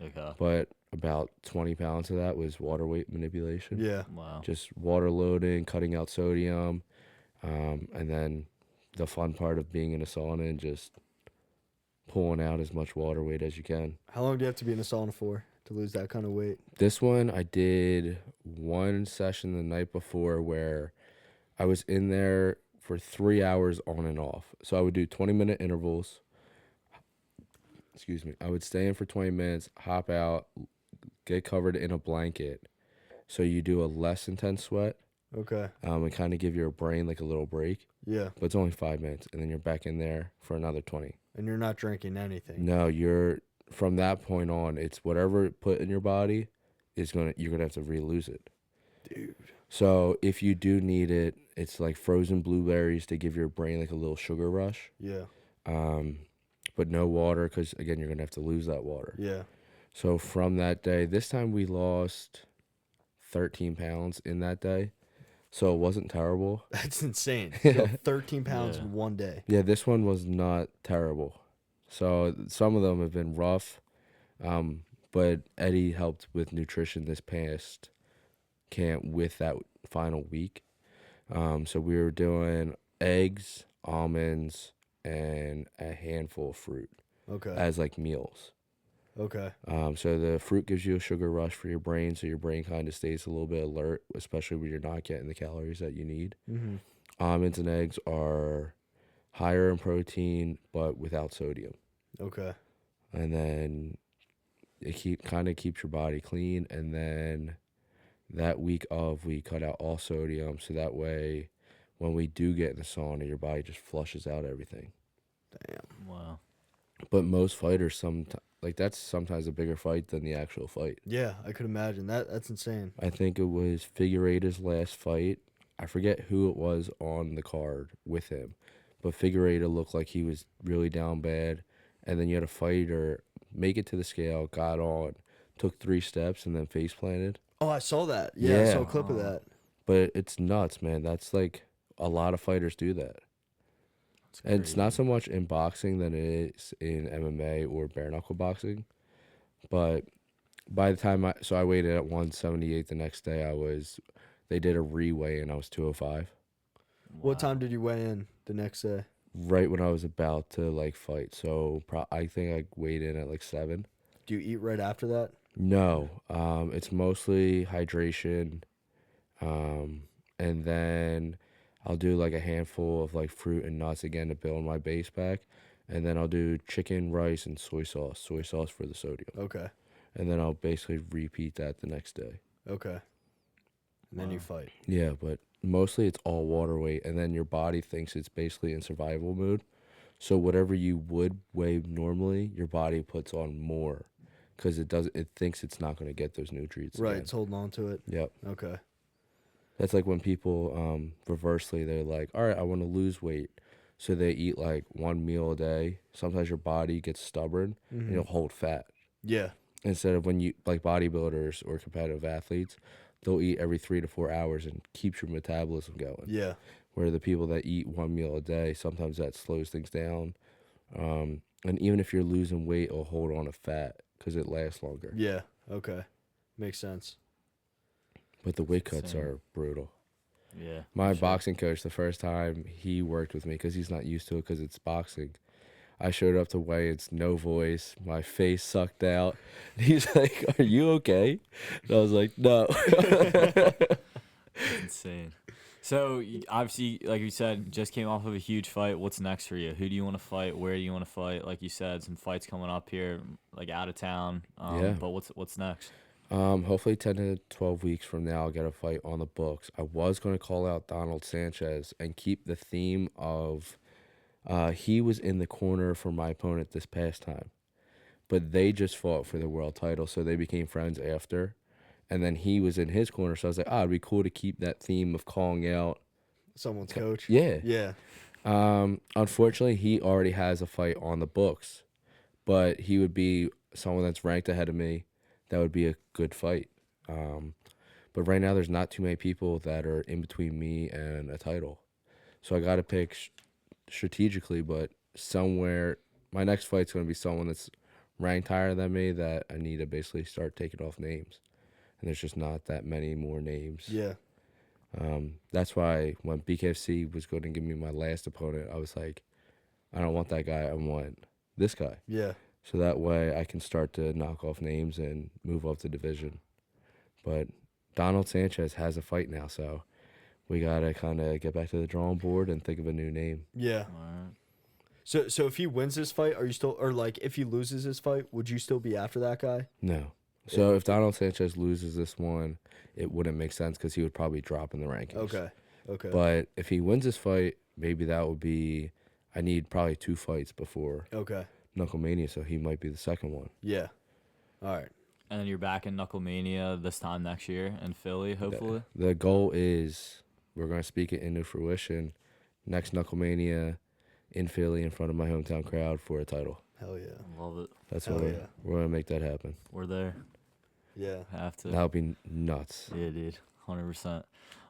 Okay. But about 20 pounds of that was water weight manipulation. Yeah. Wow. Just water loading, cutting out sodium, and then the fun part of being in a sauna and just pulling out as much water weight as you can. How long do you have to be in a sauna for to lose that kind of weight? This one, I did one session the night before where I was in there for 3 hours on and off. So I would do 20-minute intervals. Excuse me. I would stay in for 20 minutes, hop out, get covered in a blanket. So you do a less intense sweat, Okay. and kind of give your brain like a little break. Yeah. But it's only 5 minutes, and then you're back in there for another 20. And you're not drinking anything. No, you're, from that point on, it's whatever it put in your body you're gonna have to re-lose it. Dude. So if you do need it, it's like frozen blueberries to give your brain like a little sugar rush. Yeah. But no water, because again, you're gonna have to lose that water. Yeah. So from that day, this time we lost 13 pounds in that day. So it wasn't terrible. That's insane. So 13 pounds Yeah. in one day. Yeah, this one was not terrible. So some of them have been rough. But Eddie helped with nutrition this past camp with that final week. So we were doing eggs, almonds, and a handful of fruit Okay. as like meals. Okay. So the fruit gives you a sugar rush for your brain, so your brain kind of stays a little bit alert, especially when you're not getting the calories that you need. Mm-hmm. Almonds and eggs are higher in protein, but without sodium. Okay. And then it kind of keeps your body clean. And then that week of, we cut out all sodium, so that way, when we do get in the sauna, your body just flushes out everything. Damn. Wow. But most fighters, that's sometimes a bigger fight than the actual fight. Yeah, I could imagine that. That's insane. I think it was Figueireda's last fight. I forget who it was on the card with him, but Figueiredo looked like he was really down bad. And then you had a fighter make it to the scale, got on, took 3 steps, and then face planted. Oh, I saw that. Yeah, I saw a Yeah. clip of that. But it's nuts, man. That's like a lot of fighters do that. That's And it's not crazy. so much in boxing than it is in MMA or bare knuckle boxing. But by the time I weighed in at 178 the next day, they did a re-weigh and I was 205. What time did you weigh in the next day? Right when I was about to like fight. So I think I weighed in at like 7. Do you eat right after that? No, it's mostly hydration. And then I'll do like a handful of like fruit and nuts again to build my base back. And then I'll do chicken, rice, and soy sauce for the sodium. Okay. And then I'll basically repeat that the next day. Okay. And then you fight. Yeah, but mostly it's all water weight. And then your body thinks it's basically in survival mode. So whatever you would weigh normally, your body puts on more because it thinks it's not going to get those nutrients. Right, again. it's holding on to it. Yep. Okay. That's like when people reversely, they're like, all right, I want to lose weight. So they eat like 1 meal a day. Sometimes your body gets stubborn and you'll hold fat. Yeah. Instead of when you, like bodybuilders or competitive athletes, they'll eat every 3 to 4 hours and keeps your metabolism going. Yeah. Where the people that eat 1 meal a day, sometimes that slows things down. And even if you're losing weight, it'll hold on to fat because it lasts longer. Yeah. Okay. Makes sense. But the weight cuts Insane. are brutal. Yeah. My for sure. boxing coach, the first time he worked with me, because he's not used to it because it's boxing, I showed up to weigh, it's no voice, my face sucked out. He's like, are you okay? And I was like, no. Insane. So obviously, like you said, just came off of a huge fight. What's next for you? Who do you want to fight? Where do you want to fight? Like you said, some fights coming up here, like out of town. Yeah. But what's next? Hopefully 10 to 12 weeks from now, I'll get a fight on the books. I was going to call out Donald Sanchez and keep the theme of he was in the corner for my opponent this past time. But they just fought for the world title, so they became friends after. And then he was in his corner, so I was like, it'd be cool to keep that theme of calling out. Someone's coach. Yeah. Yeah. Unfortunately, he already has a fight on the books, but he would be someone that's ranked ahead of me. That would be a good fight. But right now, there's not too many people that are in between me and a title. So I got to pick strategically, but somewhere, my next fight's going to be someone that's ranked higher than me that I need to basically start taking off names. And there's just not that many more names. Yeah. That's why when BKFC was going to give me my last opponent, I was like, I don't want that guy. I want this guy. Yeah. So that way I can start to knock off names and move up the division. But Donald Sanchez has a fight now, so we got to kind of get back to the drawing board and think of a new name. Yeah. All right. So if he wins this fight, are you still, or like if he loses this fight, would you still be after that guy? No. So if Donald Sanchez loses this one, it wouldn't make sense because he would probably drop in the rankings. Okay. Okay. But if he wins this fight, maybe that would be, I need probably 2 fights before Okay. Knucklemania, so he might be the second one. Yeah. All right. And then you're back in Knucklemania this time next year in Philly, hopefully. The goal is we're going to speak it into fruition next Knucklemania in Philly in front of my hometown crowd for a title. Hell yeah. I love it. That's Hell what yeah. we're going to make that happen. We're there. Yeah. Have to. That would be nuts. Yeah, dude. 100%.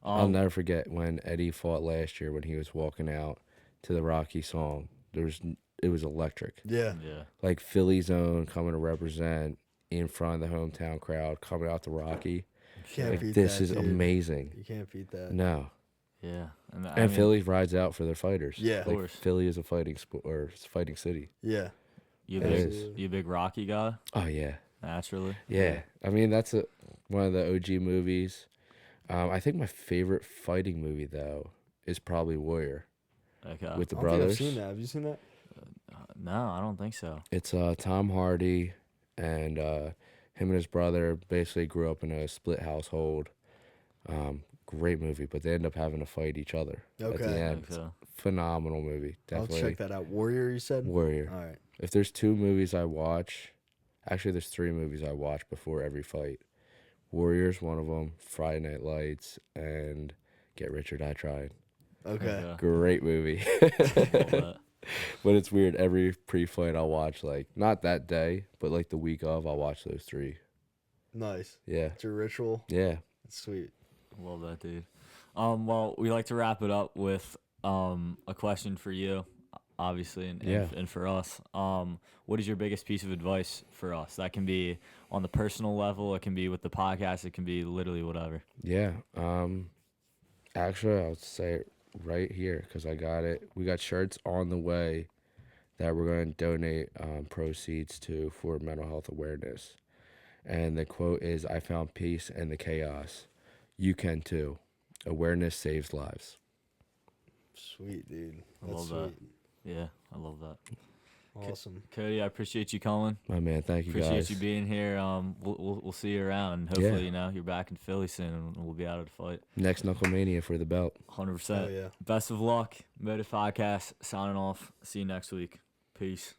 I'll never forget when Eddie fought last year when he was walking out to the Rocky song. It was electric. Yeah. Yeah. Like Philly zone coming to represent in front of the hometown crowd coming out to Rocky. Can't Like beat this that, is dude. amazing. You can't beat that. No. Yeah. And, And Philly rides out for their fighters. Yeah. Of Like course. Philly is a fighting sport or fighting city. Yeah. You It big, is. you big Rocky guy? Oh yeah, Naturally. yeah. I mean, that's one of the OG movies. I think my favorite fighting movie though is probably Warrior Okay. with the I don't think I've brothers. seen that. Have you seen that? No, I don't think so. It's Tom Hardy and him and his brother basically grew up in a split household. Great movie, but they end up having to fight each other at the Okay. end. It's Okay. a phenomenal movie. I'll Definitely check that out. Warrior, you said? Warrior. All right. If there's 2 movies I watch, actually there's 3 movies I watch before every fight. Warrior's one of them, Friday Night Lights, and Get Rich or Die Trying. Okay. Great movie. Love that. But it's weird, every pre-fight I'll watch, like, not that day, but like the week of, I'll watch those 3. Nice. Yeah. It's a ritual. Yeah. That's sweet. Love that, dude. Well, we like to wrap it up with a question for you, obviously, and for us. What is your biggest piece of advice for us? That can be on the personal level, it can be with the podcast, it can be literally whatever. Yeah. Actually, I'll say it right here because I got it. We got shirts on the way that we're going to donate proceeds to for mental health awareness. And the quote is, "I found peace in the chaos. You can too. Awareness saves lives." Sweet, dude. I That's love sweet. that. Yeah, I love that. Awesome. Cody, I appreciate you coming. My man, thank you Appreciate guys. you being here. We'll see you around. Hopefully, you're back in Philly soon, and we'll be out of the fight. Next Knucklemania for the belt. 100%. Oh, yeah. Best of luck. Motive Podcast signing off. See you next week. Peace.